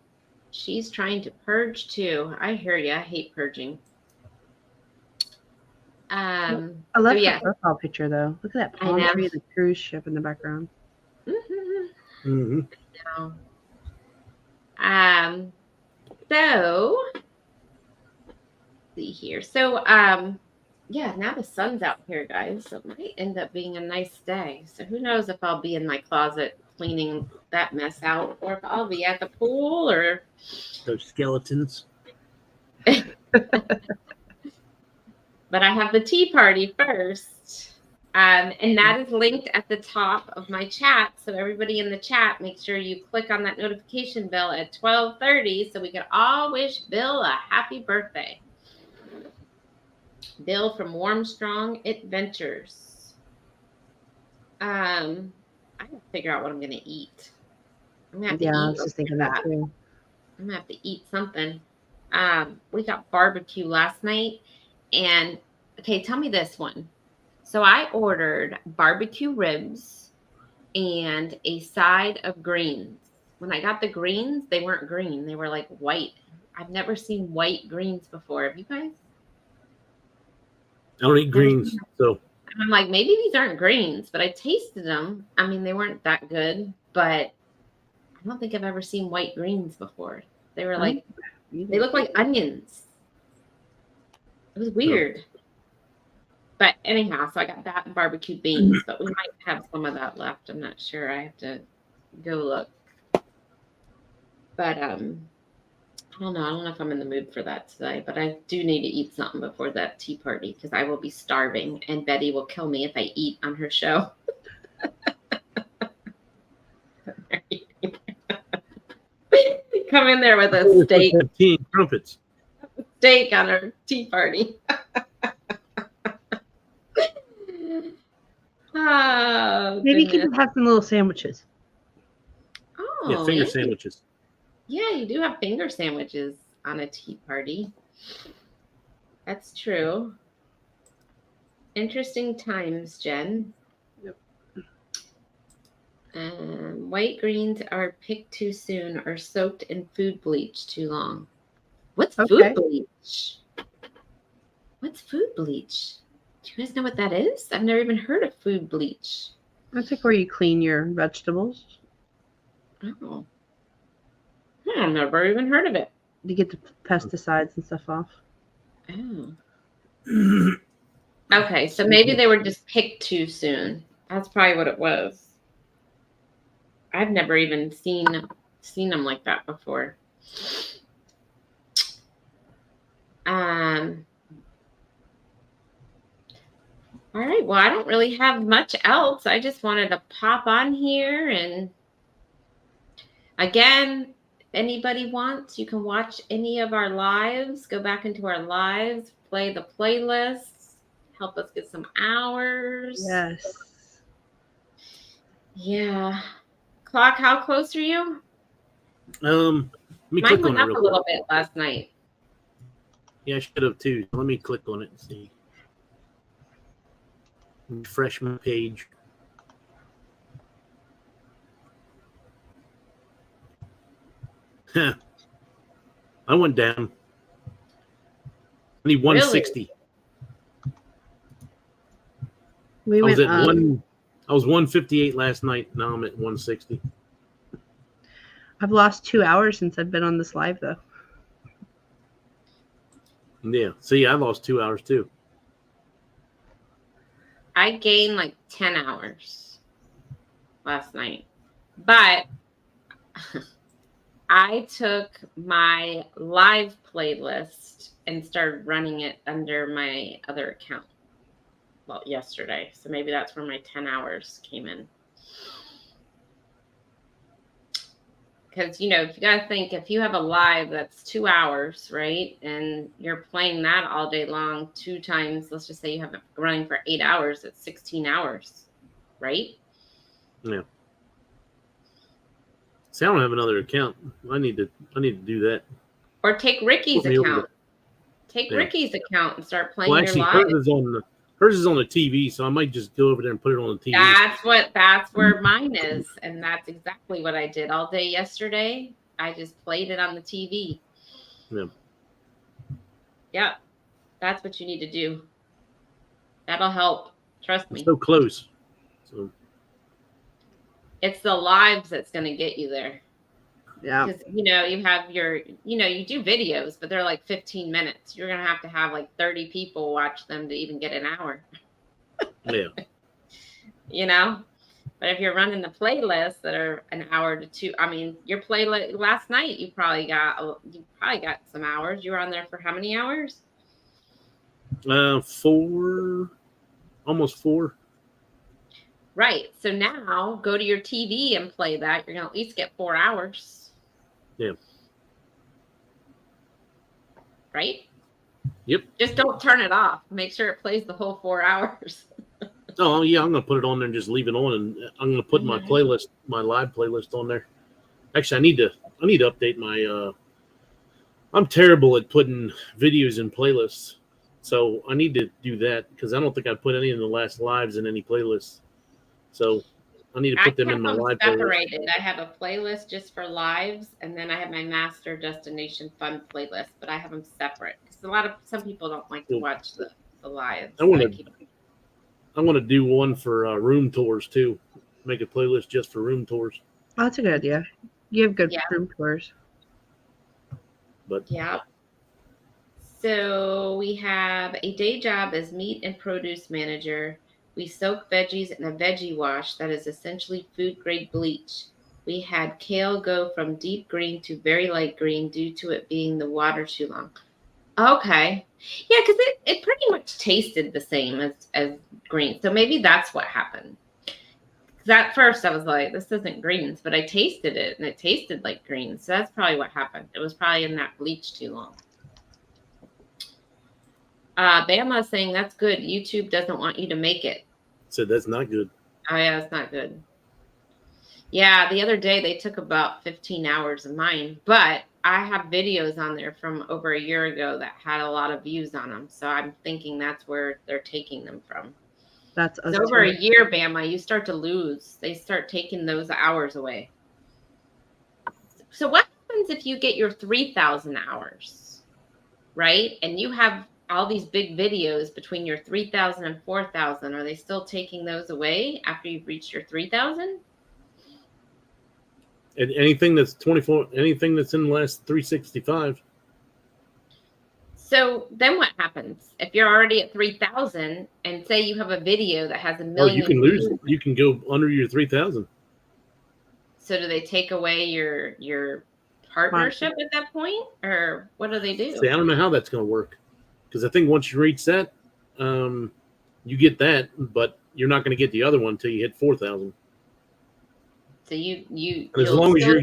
She's trying to purge too. I hear you. I hate purging. I love so, her profile picture though. Look at that palm tree and the cruise ship in the background. Mm-hmm. So see here. So yeah, now the sun's out here, guys. So it might end up being a nice day. So who knows if I'll be in my closet cleaning that mess out, or if I'll be at the pool, or those skeletons. But I have the tea party first. And that is linked at the top of my chat. So everybody in the chat, make sure you click on that notification bell at 12:30 so we can all wish Bill a happy birthday. Bill from Warmstrong Adventures. I have to figure out what I'm going to eat. I'm going to have to eat. I was just thinking that too. I'm going to have to eat something. We got barbecue last night. And, okay, tell me this one. So I ordered barbecue ribs and a side of greens. When I got the greens, they weren't green. They were like white. I've never seen white greens before. Have you guys? I don't eat greens, so. And I'm like, maybe these aren't greens, but I tasted them. I mean, they weren't that good, but I don't think I've ever seen white greens before. They were like, they look like onions. It was weird. But anyhow, so I got that and barbecue beans, but we might have some of that left. I'm not sure. I have to go look. But I don't know. I don't know if I'm in the mood for that today, but I do need to eat something before that tea party because I will be starving and Betty will kill me if I eat on her show. Come in there with a steak. Tea and crumpets. Steak on her tea party. Oh, maybe you can have some little sandwiches. Oh, yeah, finger sandwiches. Yeah, you do have finger sandwiches on a tea party. That's true. Interesting times, Jen. Yep. White greens are picked too soon or soaked in food bleach too long. What's food bleach? What's food bleach? Do you guys know what that is? I've never even heard of food bleach. That's like where you clean your vegetables. Oh. I've never even heard of it. To get the pesticides and stuff off. Oh. Okay, so maybe they were just picked too soon. That's probably what it was. I've never even seen them like that before. All right, well, I don't really have much else. I just wanted to pop on here, and again, anybody wants, you can watch any of our lives, go back into our lives, play the playlists, help us get some hours. Yes. Yeah. Clock, how close are you? Let me Mine click went on up it a little bit last night. Yeah, I should have too. Let me click on it and see. Refresh my page. I went down. I need 160. We I was went at up. I was 158 last night. Now I'm at 160. I've lost 2 hours since I've been on this live, though. Yeah. See, I lost 2 hours too. I gained like 10 hours last night. But I took my live playlist and started running it under my other account. Well, yesterday. So maybe that's where my 10 hours came in. Because, you got to think, if you have a live that's 2 hours, right? And you're playing that all day long, 2 times, let's just say you have it running for 8 hours, it's 16 hours, right? Yeah. See, I don't have another account. I need to do that. Or take Ricky's account. Take Ricky's account and start playing your live. Hers is on the TV, so I might just go over there and put it on the TV. That's where mine is, and that's exactly what I did all day yesterday. I just played it on the TV. Yeah. Yep. That's what you need to do. That'll help. Trust me. So close. So it's the lives that's going to get you there. Yeah. Because, you have you do videos, but they're like 15 minutes. You're going to have like 30 people watch them to even get an hour. Yeah. But if you're running the playlists that are an hour to 2, I mean, your playlist last night, you probably got some hours. You were on there for how many hours? 4, almost 4. Right. So now go to your TV and play that. You're going to at least get 4 hours. Yeah. Right? Yep. Just don't turn it off. Make sure it plays the whole 4 hours. Oh, yeah. I'm going to put it on there and just leave it on. And I'm going to put my playlist, my live playlist on there. Actually, I need to update my, I'm terrible at putting videos in playlists. So I need to do that because I don't think I put any of the last lives in any playlists. So I need to put them in my live separated. I have a playlist just for lives, and then I have my master destination fun playlist, but I have them separate because some people don't like to watch the lives. I want to do one for room tours too. Make a playlist just for room tours. Oh, that's a good idea. You have good room tours. But yeah. So we have a day job as meat and produce manager. We soak veggies in a veggie wash that is essentially food-grade bleach. We had kale go from deep green to very light green due to it being the water too long. Okay. Yeah, because it pretty much tasted the same as green. So maybe that's what happened. Because at first I was like, this isn't greens, but I tasted it, and it tasted like greens. So that's probably what happened. It was probably in that bleach too long. Bama is saying that's good. YouTube doesn't want you to make it. So that's not good. Oh, yeah, that's not good. Yeah, the other day they took about 15 hours of mine, but I have videos on there from over a year ago that had a lot of views on them. So I'm thinking that's where they're taking them from. That's us over a year, Bama, you start to lose. They start taking those hours away. So what happens if you get your 3,000 hours, right? And you have all these big videos between your 3,000 and 4,000. Are they still taking those away after you've reached your 3,000? And anything that's 24, anything that's in the last 365. So then what happens if you're already at 3,000 and say you have a video that has 1 million? Oh, you can lose. You can go under your 3,000. So do they take away your partnership at that point, or what do they do? See, I don't know how that's going to work, because I think once you reach that, you get that, but you're not going to get the other one until you hit 4,000. So you as long as you're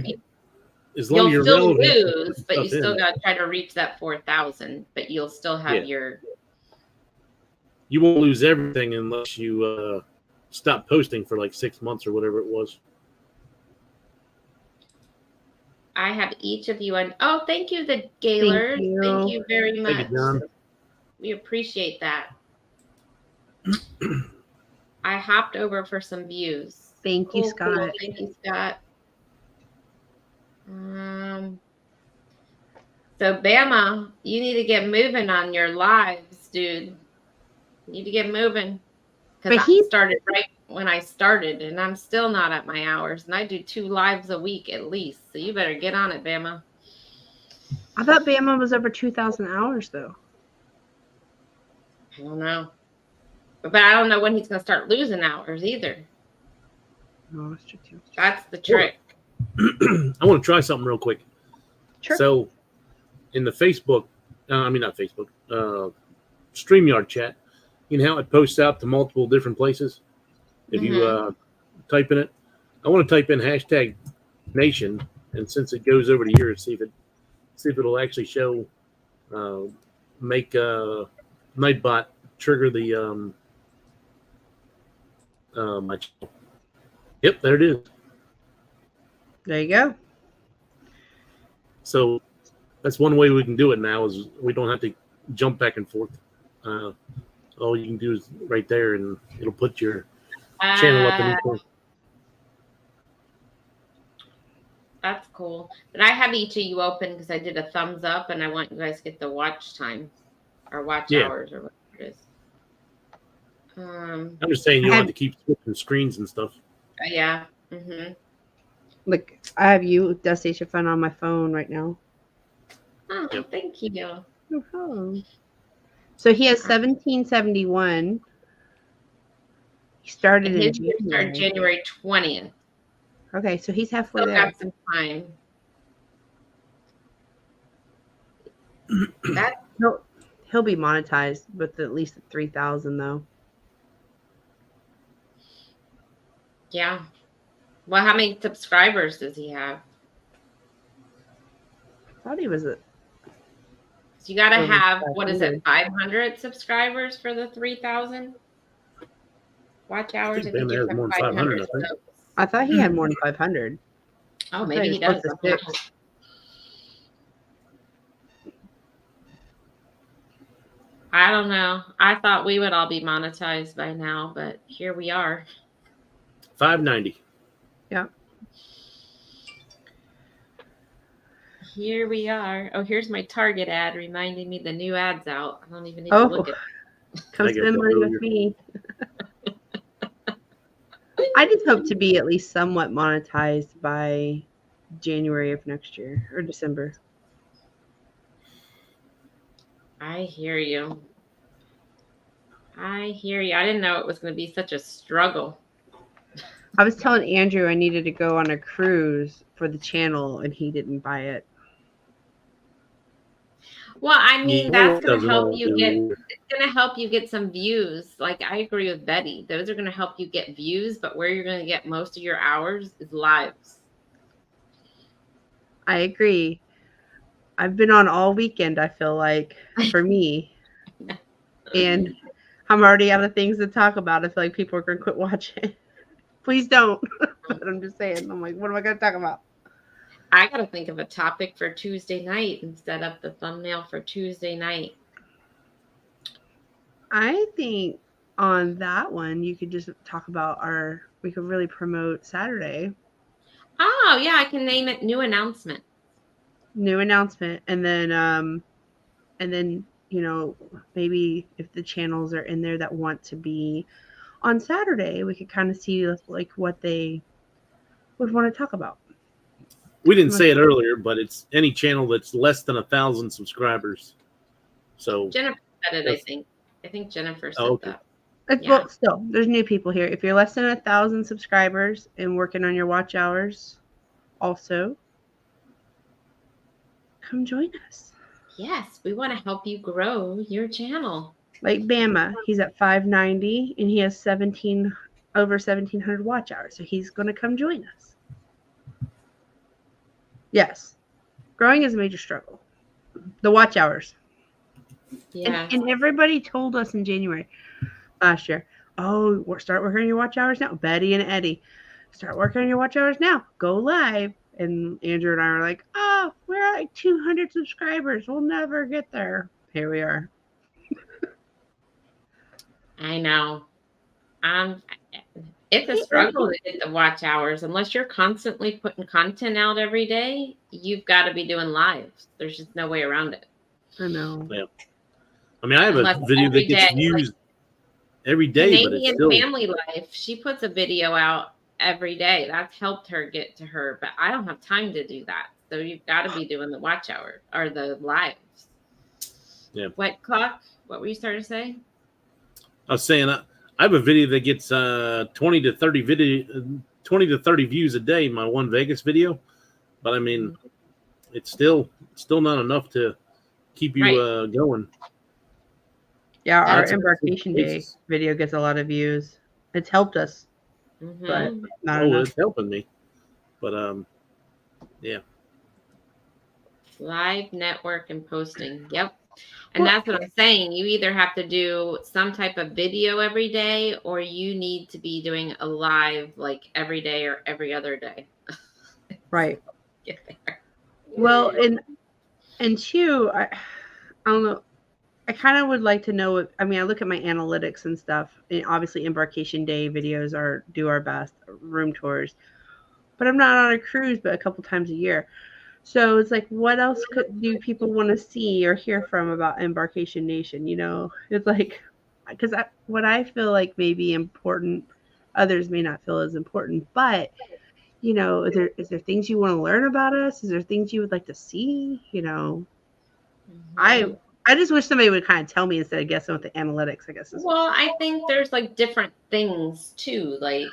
still lose, but you still got to try to reach that 4,000. But you'll still have your. You won't lose everything unless you stop posting for like 6 months or whatever it was. I have each of you on. Oh, thank you, the Gaylors. Thank you very much. Thank you, John. We appreciate that. I hopped over for some views. Thank you, Scott. Cool. Thank you, Scott. So Bama, you need to get moving on your lives, dude. You need to get moving. Because I started right when I started, and I'm still not at my hours. And I do 2 lives a week at least. So you better get on it, Bama. I thought Bama was over 2,000 hours, though. I don't know. But I don't know when he's going to start losing hours either. No, that's true too. That's the trick. I want to try something real quick. Sure. So, in the Facebook, not Facebook, StreamYard chat, you know how it posts out to multiple different places? If you type in it, I want to type in #nation, and since it goes over to yours, see if it'll actually show, make Nightbot trigger the my channel. Yep, there it is. There you go. So that's one way we can do it now is we don't have to jump back and forth. All you can do is right there, and it'll put your channel up in each one. That's cool. But I have each of you open because I did a thumbs up, and I want you guys to get the watch time or watch hours or whatever it is. I'm just saying you don't have to keep switching screens and stuff. Yeah. Mm-hmm. Look, I have you, Destination Fun, on my phone right now. Oh, yep. Thank you. No problem. So he has 1771. He started in January 20th. Okay, so he's halfway there. Got some time. He'll be monetized with at least 3,000 though. Yeah. Well, how many subscribers does he have? I thought he was So you got to have, 500 subscribers for the 3,000 watch hours? I think Ben has more than 500. I thought he had more than 500. Oh, maybe he does. I don't know. I thought we would all be monetized by now, but here we are. $5.90. Yeah. Here we are. Oh, here's my Target ad reminding me the new ad's out. I don't even need to look at it. Come spend money with me. I just hope to be at least somewhat monetized by January of next year or December. I hear you. I didn't know it was going to be such a struggle. I was telling Andrew I needed to go on a cruise for the channel, and he didn't buy it. Well, I mean, that's going to help you get. It's going to help you get some views. Like I agree with Betty; those are going to help you get views. But where you're going to get most of your hours is lives. I agree. I've been on all weekend. I feel like for me, and I'm already out of things to talk about. I feel like people are going to quit watching. Please don't. But I'm just saying. I'm like, what am I going to talk about? I got to think of a topic for Tuesday night and set up the thumbnail for Tuesday night. I think on that one, you could just talk about we could really promote Saturday. Oh, yeah. I can name it New Announcement. New Announcement. And then, maybe if the channels are in there that want to be on Saturday, we could kind of see like what they would want to talk about. We didn't say it earlier, but it's any channel that's less than 1,000 subscribers. So Jennifer said it, I think. I think Jennifer said that. Well, still, there's new people here. If you're less than 1,000 subscribers and working on your watch hours, also come join us. Yes, we want to help you grow your channel. Like Bama, he's at 590 and he has over 1,700 watch hours. So he's going to come join us. Yes. Growing is a major struggle. The watch hours. Yeah. And everybody told us in January last year, oh, start working on your watch hours now. Betty and Eddie, start working on your watch hours now. Go live. And Andrew and I are like, oh, we're at 200 subscribers. We'll never get there. Here we are. I know. Um, it's a struggle to get the watch hours unless you're constantly putting content out every day. You've got to be doing lives. There's just no way around it. I know. Yeah. I mean, I have Unless a video every that gets day, like views every day, but it's Canadian still Family Life, she puts a video out every day. That's helped her get to her, but I don't have time to do that. So you've got to be doing the watch hour or the lives. Yeah. What clock? What were you starting to say? I was saying I have a video that gets 20 to 30 views a day. My one Vegas video, but I mean, it's still not enough to keep you Right. going. Yeah, our That's Embarkation Day video gets a lot of views. It's helped us, but not enough. It's helping me. But yeah. Live network and posting. Yep. And that's what I'm saying. You either have to do some type of video every day or you need to be doing a live like every day or every other day. Right. Get there. Well, and two, I don't know. I kind of would like to know what, I mean, I look at my analytics and stuff. And obviously, Embarkation Day videos do our best, room tours. But I'm not on a cruise, but a couple times a year. So it's like, what else do people want to see or hear from about Embarkation Nation? You know, it's like, because what I feel like may be important, others may not feel as important. But you know, is there things you want to learn about us? Is there things you would like to see? You know, I just wish somebody would kind of tell me instead of guessing with the analytics, I guess. Well, I think there's like different things too. Like,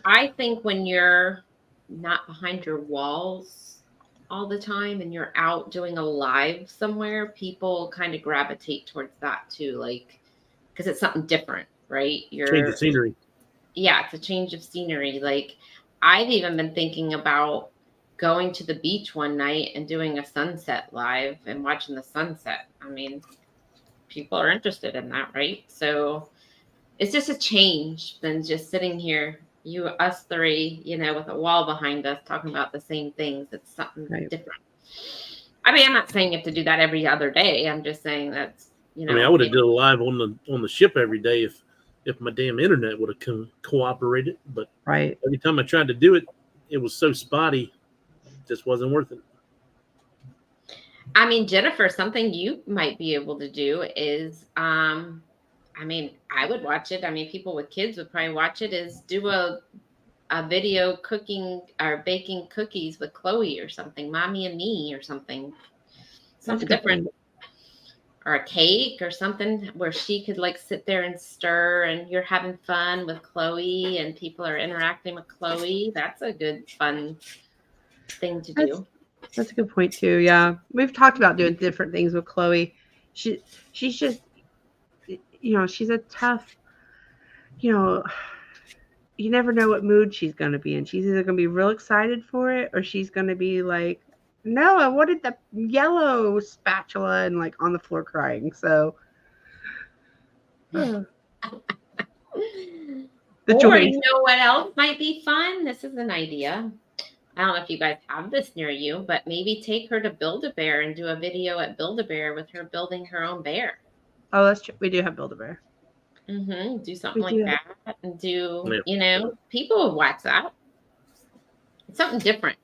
I think when you're not behind your walls all the time and you're out doing a live somewhere, people kind of gravitate towards that too. Like, because it's something different, right? Change the scenery. Yeah, it's a change of scenery. Like, I've even been thinking about going to the beach one night and doing a sunset live and watching the sunset. I mean, people are interested in that, right? So it's just a change than just sitting here, us three, you know, with a wall behind us talking about the same things. It's something different. I mean, I'm not saying you have to do that every other day. I'm just saying that's, you know. I mean, I would have done a live on the ship every day if my damn internet would have cooperated. But every time I tried to do it, it was so spotty, it just wasn't worth it. I mean, Jennifer, something you might be able to do is, I mean, I would watch it. I mean, people with kids would probably watch it. Is do a video cooking or baking cookies with Chloe or something, Mommy and Me or something different. Or a cake or something where she could like sit there and stir and you're having fun with Chloe and people are interacting with Chloe. That's a good, fun thing to do. That's a good point too. Yeah. We've talked about doing different things with Chloe. She's just, you know, she's a tough, you know, you never know what mood she's going to be in. She's either going to be real excited for it or she's going to be like, no, I wanted the yellow spatula and like on the floor crying. So the or you know what else might be fun? This is an idea. I don't know if you guys have this near you, but maybe take her to Build-A-Bear and do a video at Build-A-Bear with her building her own bear. Oh, that's true. We do have Build-A-Bear. Do something like that and do, you know, people would watch that. It's something different.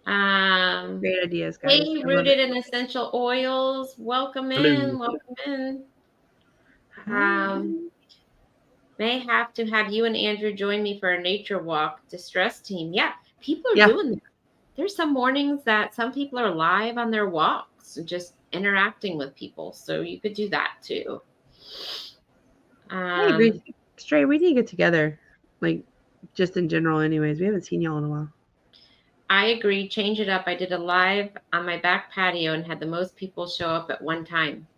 Great ideas, guys. Hey, Rooted in Essential Oils. Welcome in. Welcome in. May have to have you and Andrew join me for a nature walk distress team. Yeah, people are doing that. There's some mornings that some people are live on their walks and just interacting with people. So you could do that too. I agree. Stray, we need to get together. Like, just in general anyways. We haven't seen y'all in a while. I agree. Change it up. I did a live on my back patio and had the most people show up at one time.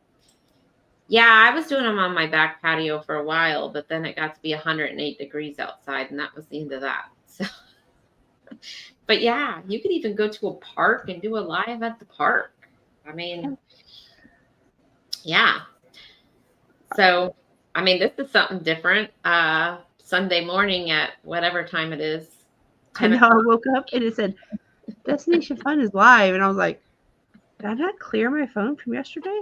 Yeah, I was doing them on my back patio for a while, but then it got to be 108 degrees outside, and that was the end of that. So, but yeah, you could even go to a park and do a live at the park. I mean, yeah. So, I mean, this is something different. Sunday morning at whatever time it is. I know. I woke up and it said, Destination Fun is live. And I was like, did I not clear my phone from yesterday?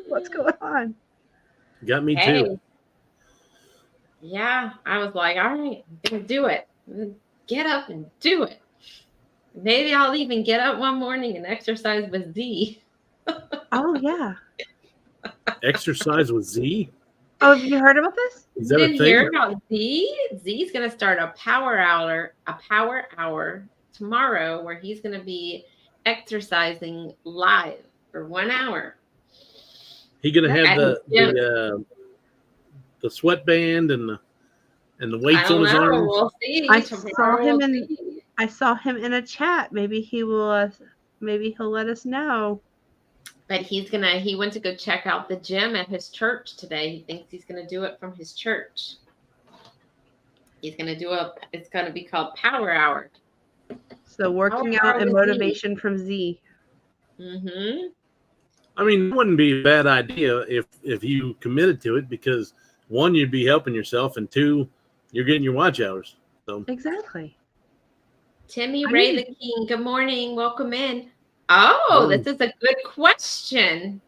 What's going on? Got me too. Yeah, I was like, all right, I'm gonna do it. Get up and do it. Maybe I'll even get up one morning and exercise with Z. Oh yeah. Exercise with Z? Oh, have you heard about this? Is You that a didn't hear thing? about Z? Z's gonna start a power hour tomorrow where he's gonna be exercising live for 1 hour He gonna That's have at his cool. gym. the sweatband and the I weights on don't his know. arms? We'll I see. saw Tomorrow him we'll in see. I saw him in a chat. Maybe he will. Maybe he'll let us know. But he went to go check out the gym at his church today. He thinks he's gonna do it from his church. He's gonna it's gonna be called Power Hour. So Power working Hour out and with Z. motivation from Z. Mm-hmm. I mean, it wouldn't be a bad idea if you committed to it, because one, you'd be helping yourself, and two, you're getting your watch hours. So Exactly. Timmy I Ray need the King, good morning. Welcome in. Oh, this is a good question.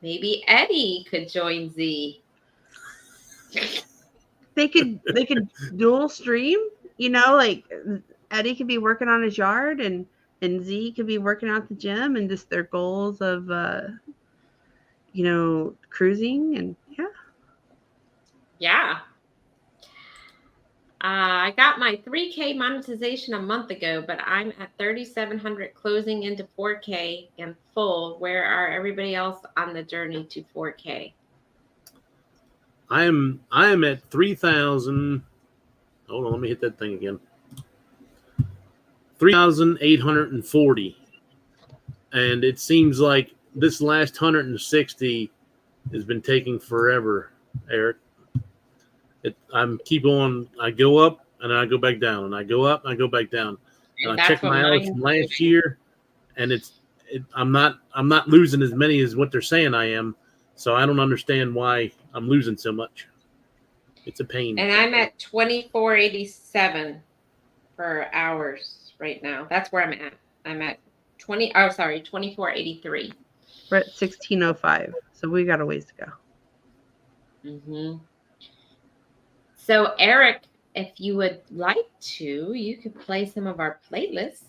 Maybe Eddie could join Z. they could dual stream. Like Eddie could be working on his yard and Z could be working out the gym and just their goals of cruising and yeah. Yeah. I got my 3K monetization a month ago, but I'm at 3,700 closing into 4K and full. Where are everybody else on the journey to 4K? I am at 3,000. Hold on, let me hit that thing again. 3,840, and it seems like this last 160 has been taking forever, Eric. I'm keep on. I go up and I go back down, and I go up and I go back down, and And I check that's what my hours mine's from last doing. year, and I'm not losing as many as what they're saying I am. So I don't understand why I'm losing so much. It's a pain. And I'm at 2487 for hours right now. That's where I'm at. I'm at 2483. We're at 1605, so we got a ways to go. Mm-hmm. So Eric, if you would like to, you could play some of our playlists.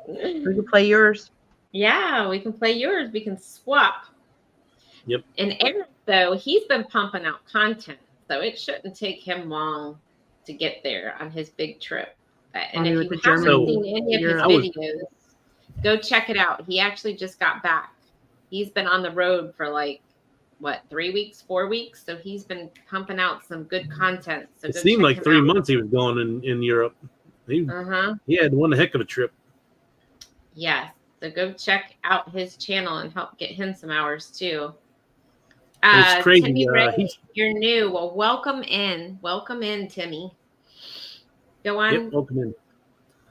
We can play yours. Yeah, we can play yours. We can swap. Yep. And Eric, though, he's been pumping out content, so it shouldn't take him long to get there on his big trip. And He if went you to haven't Germany, seen any of his Europe. videos, go check it out. He actually just got back. He's been on the road for 3 weeks, 4 weeks. So he's been pumping out some good content. So It go seemed check like him 3 out. months he was gone in Europe. He had one heck of a trip. Yes. So go check out his channel and help get him some hours too. It's crazy. Timmy Ray, you're new. Well, welcome in. Welcome in, Timmy. Go on. Yep, welcome in.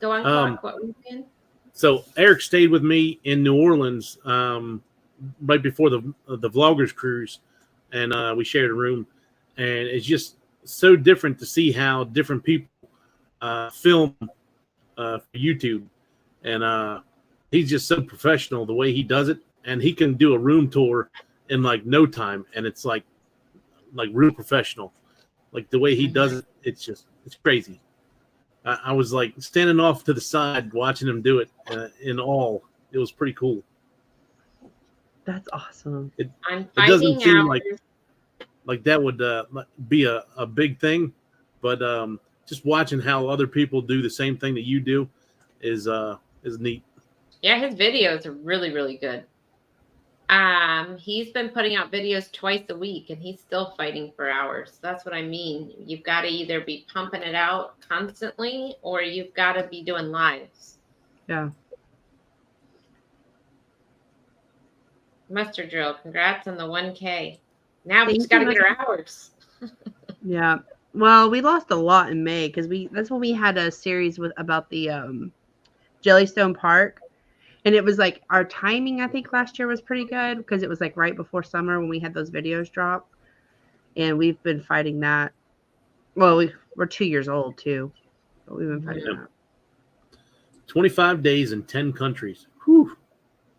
Go on, Clock. What were you saying? So Eric stayed with me in New Orleans right before the vloggers cruise, and we shared a room, and it's just so different to see how different people film for YouTube, and he's just so professional the way he does it, and he can do a room tour in no time, and it's like real professional, like the way he does it. It's crazy. I was standing off to the side watching him do it in awe. It was pretty cool. That's awesome. It hours. doesn't seem like that would be a big thing, but just watching how other people do the same thing that you do is neat. Yeah, his videos are really, really good. He's been putting out videos twice a week, and he's still fighting for hours. That's what I mean. You've got to either be pumping it out constantly, or you've got to be doing lives. Yeah. Mustard Drill, congrats on the 1K. Now we just got to get our hours. Yeah. Well, we lost a lot in May because that's when we had a series about the Jellystone Park. And it was our timing, I think, last year was pretty good because it was right before summer when we had those videos drop. And we've been fighting that. Well, we're 2 years old too, but we've been fighting that. 25 days in 10 countries. Whew.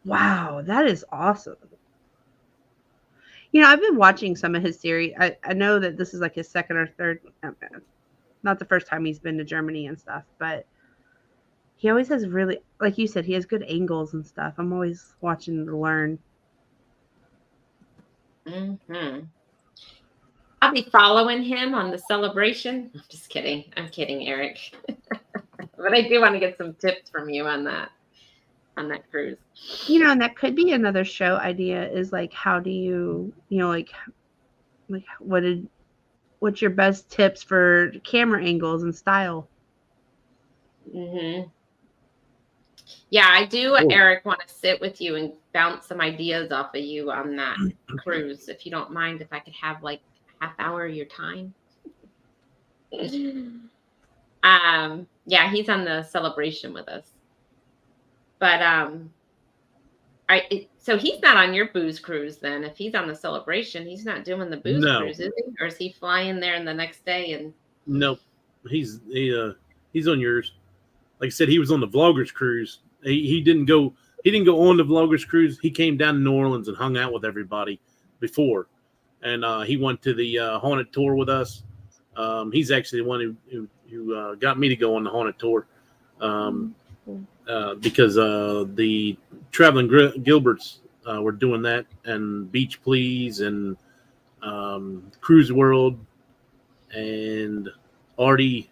Wow, that is awesome. I've been watching some of his series. I know that this is like his second or third, not the first time he's been to Germany and stuff, but he always has really, like you said, he has good angles and stuff. I'm always watching to learn. Mm-hmm. I'll be following him on the celebration. I'm just kidding. I'm kidding, Eric. But I do want to get some tips from you on that cruise. And that could be another show idea is like, how do you, like what's your best tips for camera angles and style? Mm-hmm. Yeah, I do, Eric, want to sit with you and bounce some ideas off of you on that cruise. If you don't mind, if I could have like half hour of your time. Yeah, he's on the celebration with us. But so he's not on your booze cruise then. If he's on the celebration, he's not doing the booze cruise, is he? Or is he flying there and the next day? And nope, he's on yours. Like I said, he was on the Vloggers cruise. He didn't go on the Vloggers cruise. He came down to New Orleans and hung out with everybody before, and he went to the haunted tour with us. He's actually the one who got me to go on the haunted tour. Because the Traveling Gilberts were doing that, and Beach Please, and Cruise World, and Artie.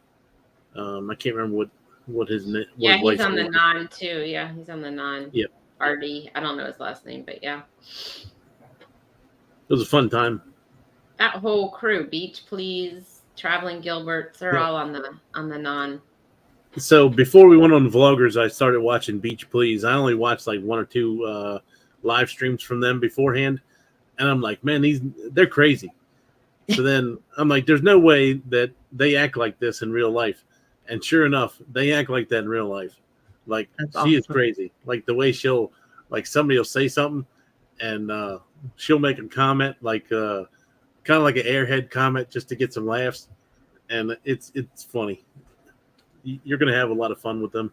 I can't remember what his name. Yeah, he's on the non too. Yeah, he's on the non. Yep. Artie. I don't know his last name, but yeah. It was a fun time. That whole crew, Beach Please, Traveling Gilberts, they're all on the non. So before we went on the Vloggers, I started watching Beach Please. I only watched like one or two live streams from them beforehand, and I'm like, man, they're crazy. So then I'm like, there's no way that they act like this in real life. And sure enough, they act like that in real life. Like, she is crazy. Like the way she'll, like somebody will say something, and she'll make a comment, like kind of like an airhead comment, just to get some laughs, and it's funny. You're going to have a lot of fun with them.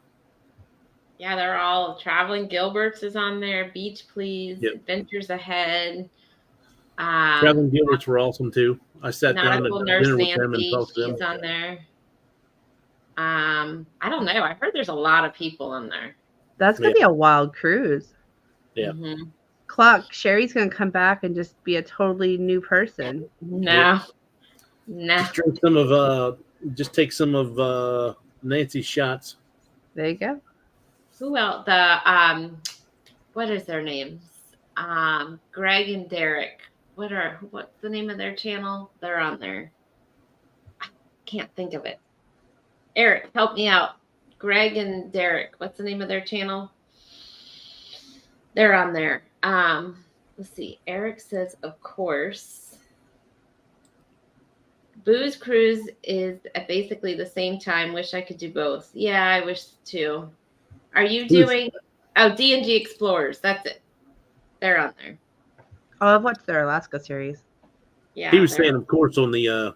Yeah, they're all Traveling Gilberts is on there. Beach Please, yep. Adventures Ahead. Traveling Gilberts were awesome too. I sat down at dinner with them and talked to them. She's on there. I don't know. I heard there's a lot of people on there. That's gonna be a wild cruise. Yeah. Mm-hmm. Clock. Sherry's gonna come back and just be a totally new person. No. Just drink just take some of Nancy's shots. There you go. Who else? What is their names? Greg and Derek. What's the name of their channel? They're on there. I can't think of it. Eric, help me out. Greg and Derek. What's the name of their channel? They're on there. Let's see. Eric says, of course. Booze Cruise is at basically the same time. Wish I could do both. Yeah, I wish too. Are you doing? Oh, D&G Explorers. That's it. They're on there. Oh, I've watched their Alaska series. Yeah. He was saying, of course, on the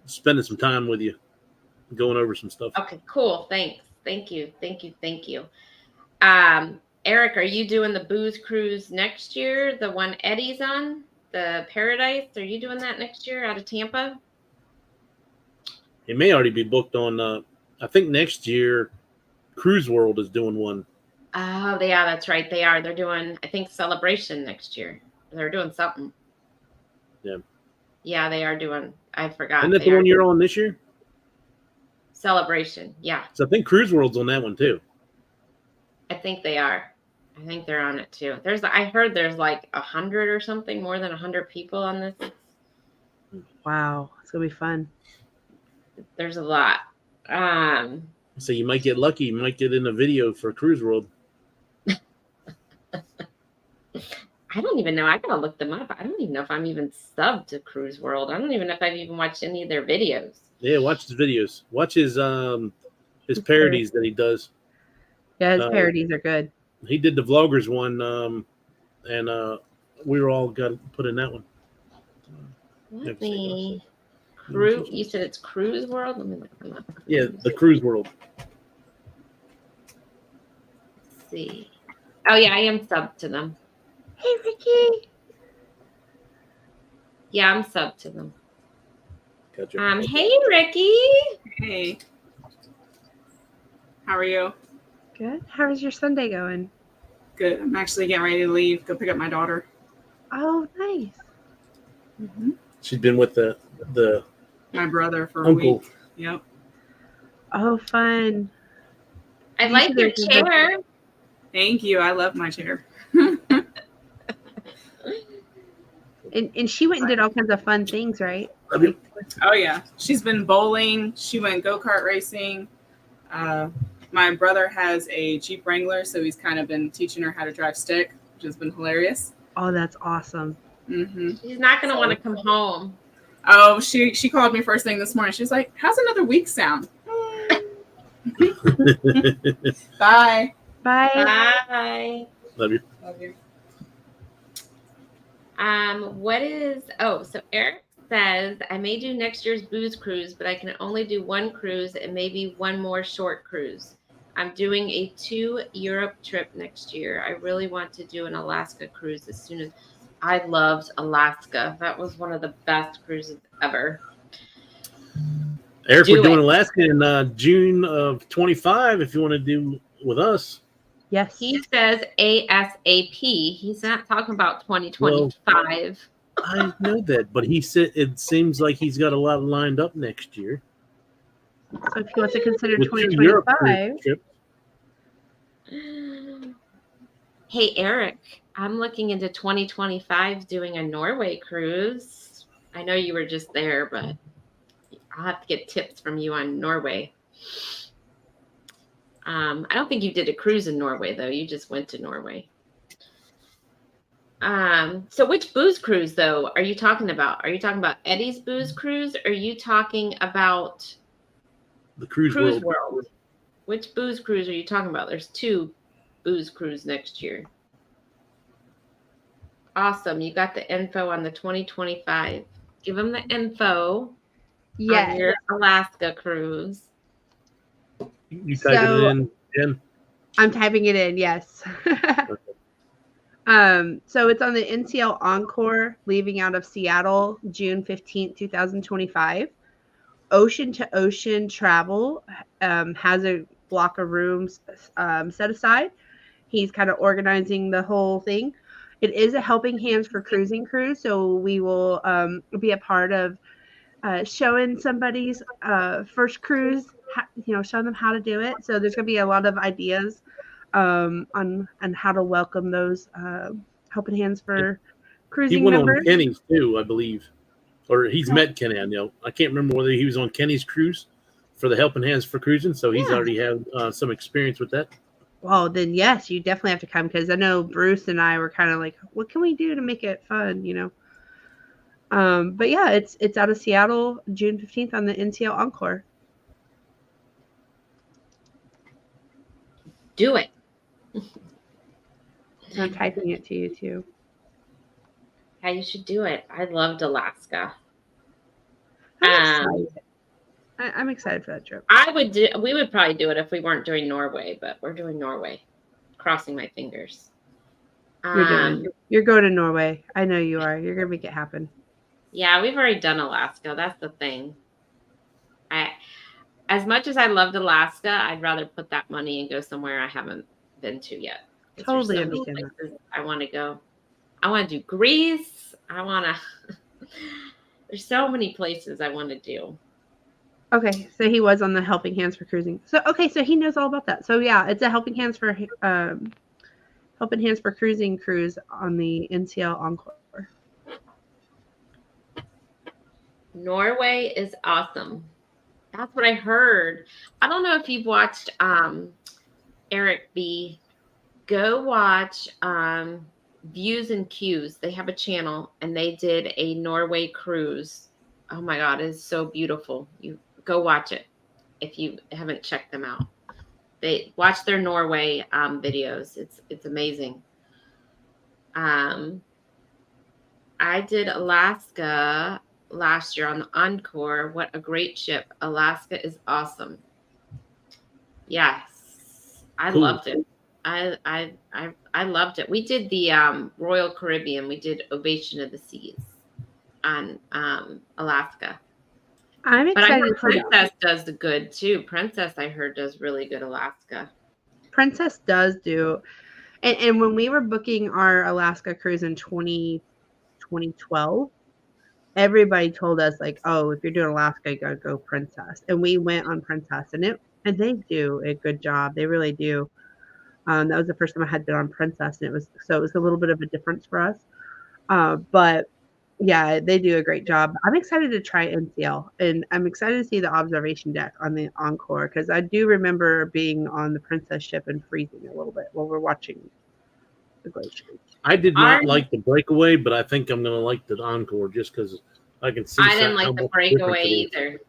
spending some time with you, going over some stuff. Okay, cool. Thanks. Thank you. Eric, are you doing the Booze Cruise next year? The one Eddie's on? The Paradise? Are you doing that next year out of Tampa? It may already be booked on, I think next year, Cruise World is doing one. Oh, yeah, that's right. They are. They're doing, I think, Celebration next year. They're doing something. Yeah. Yeah, they are doing, I forgot. Isn't that the one you're on this year? Celebration, yeah. So I think Cruise World's on that one too. I think they are. I think they're on it too. I heard there's like 100 or something, more than 100 people on this. Wow, it's gonna be fun. There's a lot. So you might get lucky. You might get in a video for Cruise World. I don't even know. I gotta look them up. I don't even know if I'm even subbed to Cruise World. I don't even know if I've even watched any of their videos. Yeah, watch his videos. Watch his parodies that he does. Yeah, his parodies are good. He did the Vloggers one, and we were all got put in that one. You said it's Cruise World? Let me look them up. Yeah, the Cruise World. Let's see. Oh yeah, I am subbed to them. Hey, Ricky. Yeah, I'm sub to them. Gotcha. Hey, Ricky. Hey. How are you? Good. How is your Sunday going? Good. I'm actually getting ready to leave. Go pick up my daughter. Oh, nice. Mm-hmm. She's been with the My brother for a uncle. week. Yep. Oh, fun. I You like said your there's a- chair. Thank you. I love my chair. And she went and did all kinds of fun things, right? Like, Oh yeah. She's been bowling. She went go-kart racing. My brother has a Jeep Wrangler, so he's kind of been teaching her how to drive stick, which has been hilarious. oh, that's awesome. Mm-hmm. She's not going to want to come home. Oh, she called me first thing this morning. She's like, "How's another week sound?" Bye. Bye. Bye. Love you. Love you. So Eric says, I may do next year's booze cruise, but I can only do one cruise and maybe one more short cruise. I'm doing a 2 Europe trip next year. I really want to do an Alaska cruise as soon as I loved Alaska. That was one of the best cruises ever. Eric, we're doing Alaska in June of 25 if you want to do with us. Yes. He says ASAP. He's not talking about 2025. Well, I know that, but he said it seems like he's got a lot lined up next year. So if he wants to consider With 2025. Hey, Eric, I'm looking into 2025 doing a Norway cruise. I know you were just there, but I'll have to get tips from you on Norway. I don't think you did a cruise in Norway, though. You just went to Norway. So which booze cruise, though, are you talking about? Are you talking about Eddie's booze cruise? Or are you talking about the Cruise World? Which booze cruise are you talking about? There's 2 booze cruise next year. Awesome. You got the info on the 2025. Give them the info on your Alaska cruise. You type it in, Jen? I'm typing it in, yes. So it's on the NCL Encore, leaving out of Seattle, June 15th, 2025. Ocean to Ocean Travel has a block of rooms set aside. He's kind of organizing the whole thing. It is a Helping Hands for Cruising cruise, so we will be a part of showing somebody's first cruise, showing them how to do it. So there's going to be a lot of ideas on how to welcome those Helping Hands for Cruising He went members. on Kenny's too, I believe. Or he's met Kenny. I can't remember whether he was on Kenny's cruise for the Helping Hands for Cruising, so he's already had some experience with that. Well, then yes, you definitely have to come, because I know Bruce and I were kind of like, what can we do to make it fun, But yeah, it's out of Seattle, June 15th on the NCL Encore. Do it. I'm typing it to you too. Yeah, you should do it. I loved Alaska. I'm excited for that trip. We would probably do it if we weren't doing Norway, but we're doing Norway. Crossing my fingers. You're going to Norway. I know you are. You're gonna make it happen. Yeah, we've already done Alaska. That's the thing. As much as I loved Alaska, I'd rather put that money and go somewhere I haven't been to yet. Totally understand that. I want to go. I want to do Greece. There's so many places I want to do. Okay, so he was on the Helping Hands for Cruising. So he knows all about that. So yeah, it's a Helping Hands for Cruising cruise on the NCL Encore. Norway is awesome. That's what I heard. I don't know if you've watched Eric B. Go watch Views and Cues. They have a channel and they did a Norway cruise. Oh my God, it's so beautiful. You go watch it if you haven't checked them out. They watch their Norway videos. It's amazing. I did Alaska last year on the Encore. What a great ship. Alaska is awesome. Yes. I loved it. I loved it. We did the Royal Caribbean. We did Ovation of the Seas. on Alaska. I'm But I excited heard to see Princess does the good too. Princess, I heard, does really good Alaska. Princess does do, and when we were booking our Alaska cruise in 2012, everybody told us like, oh, if you're doing Alaska, you gotta go Princess. And we went on Princess, and they do a good job. They really do. That was the first time I had been on Princess, and it was a little bit of a difference for us. But yeah, they do a great job. I'm excited to try NCL, and I'm excited to see the observation deck on the Encore because I do remember being on the Princess ship and freezing a little bit while we're watching the glaciers. I did I not like the Breakaway, but I think I'm going to like the Encore just because I can see didn't how like the much Breakaway difference it is. either.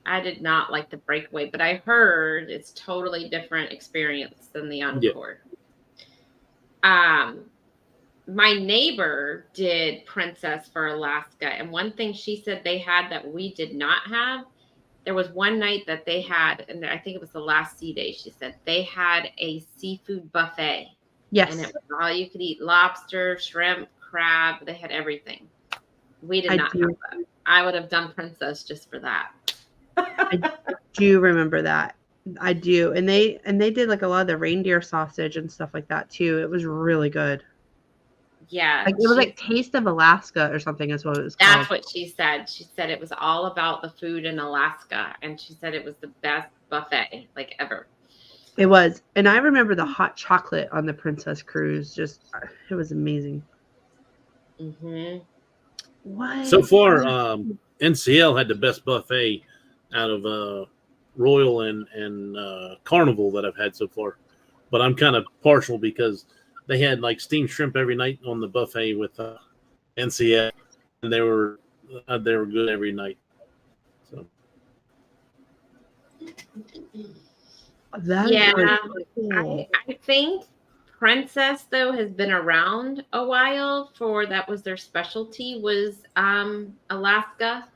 I did not like the Breakaway, but I heard it's totally different experience than the Encore. My neighbor did Princess for Alaska, and one thing she said they had that we did not have, there was one night that they had, and I think it was the last sea day, she said they had a seafood buffet. Yes. And it was all you could eat: lobster, shrimp, crab. They had everything. We did not have that. I would have done Princess just for that. I do remember that. I do. And they did like a lot of the reindeer sausage and stuff like that too. It was really good. Yeah. Like it was like Taste of Alaska or something is what it was called. That's what she said. She said it was all about the food in Alaska. And she said it was the best buffet like ever. It was. And I remember the hot chocolate on the Princess cruise. Just, it was amazing. Mm-hmm. What? So far, NCL had the best buffet out of Royal and Carnival that I've had so far. But I'm kind of partial because they had like steamed shrimp every night on the buffet with NCL, and they were good every night. So. I think Princess though has been around a while. That was their specialty, was Alaska.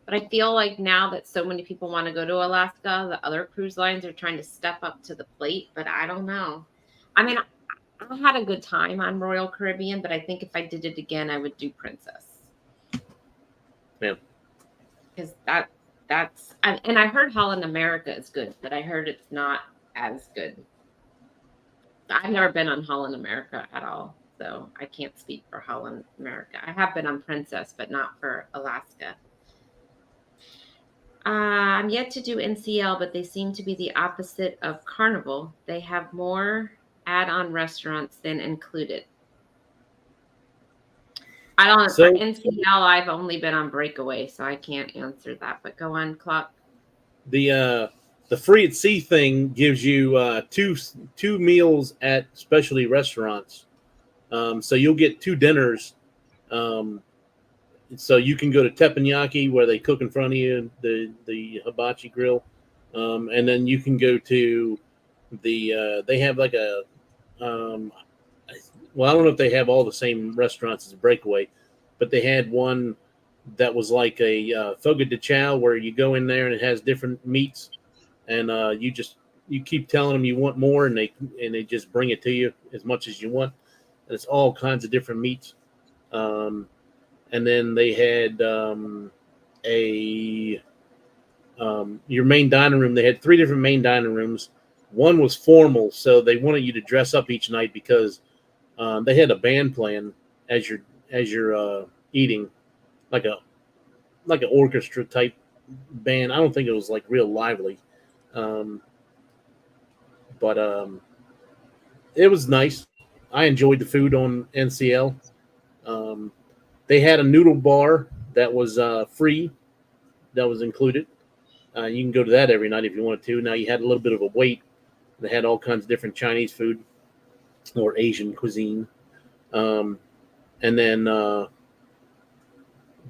But I feel like now that so many people want to go to Alaska, the other cruise lines are trying to step up to the plate. But I don't know. I mean, I had a good time on Royal Caribbean, but I think if I did it again, I would do Princess. Yeah. Because and I heard Holland America is good, but I heard it's not as good. I've never been on Holland America at all, so I can't speak for Holland America. I have been on Princess, but not for Alaska. I'm yet to do NCL, but they seem to be the opposite of Carnival. They have more add-on restaurants than included. I don't know. For NCL, I've only been on Breakaway, so I can't answer that. But go on, Clock. The free at sea thing gives you two meals at specialty restaurants. So you'll get 2 dinners. So you can go to teppanyaki where they cook in front of you, the hibachi grill, and then you can go to they have like a well, I don't know if they have all the same restaurants as Breakaway, but they had one that was like a fogo de chao where you go in there and it has different meats, and you keep telling them you want more, and they just bring it to you as much as you want. And it's all kinds of different meats. And then they had your main dining room. They had 3 different main dining rooms. One was formal, so they wanted you to dress up each night because they had a band playing as you're eating, like an orchestra type band. I don't think it was like real lively, but it was nice. I enjoyed the food on NCL. They had a noodle bar that was free, that was included. You can go to that every night if you wanted to. Now you had a little bit of a wait. They had all kinds of different Chinese food or Asian cuisine. And then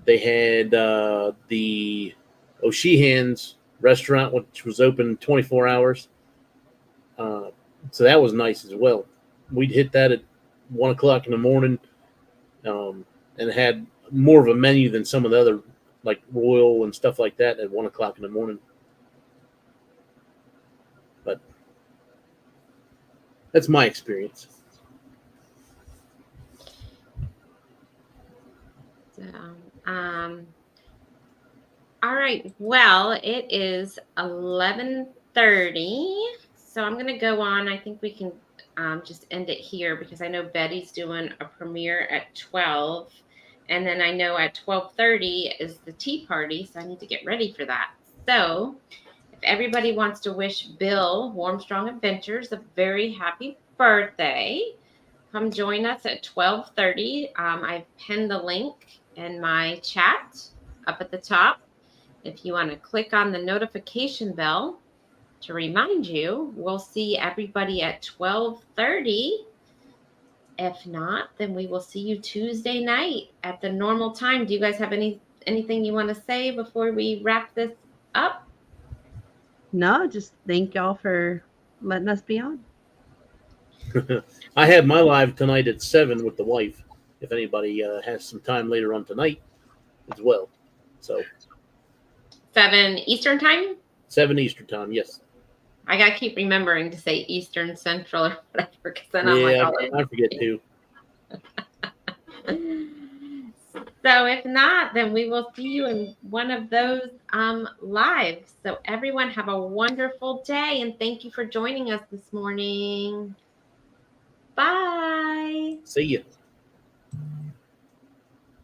they had the O'Sheehan's restaurant, which was open 24 hours. So that was nice as well. We'd hit that at 1 o'clock in the morning, and it had more of a menu than some of the other, like Royal and stuff like that, at 1 o'clock in the morning. But that's my experience. All right. Well, it is 11:30, so I'm gonna go on. I think we can just end it here because I know Betty's doing a premiere at 12, and then I know at 12:30 is the tea party, so I need to get ready for that. So, if everybody wants to wish Bill Warmstrong Adventures a very happy birthday, come join us at 12:30. I've pinned the link in my chat up at the top. If you want to click on the notification bell to remind you, we'll see everybody at 12:30. If not, then we will see you Tuesday night at the normal time. Do you guys have anything you want to say before we wrap this up? No, just thank y'all for letting us be on. I have my live tonight at 7 with the wife. If anybody has some time later on tonight as well. So 7 Eastern time? 7 Eastern time, yes. I gotta keep remembering to say Eastern Central or whatever, because then I'm like, I forget too. So if not, then we will see you in one of those lives. So everyone have a wonderful day, and thank you for joining us this morning. Bye. See you.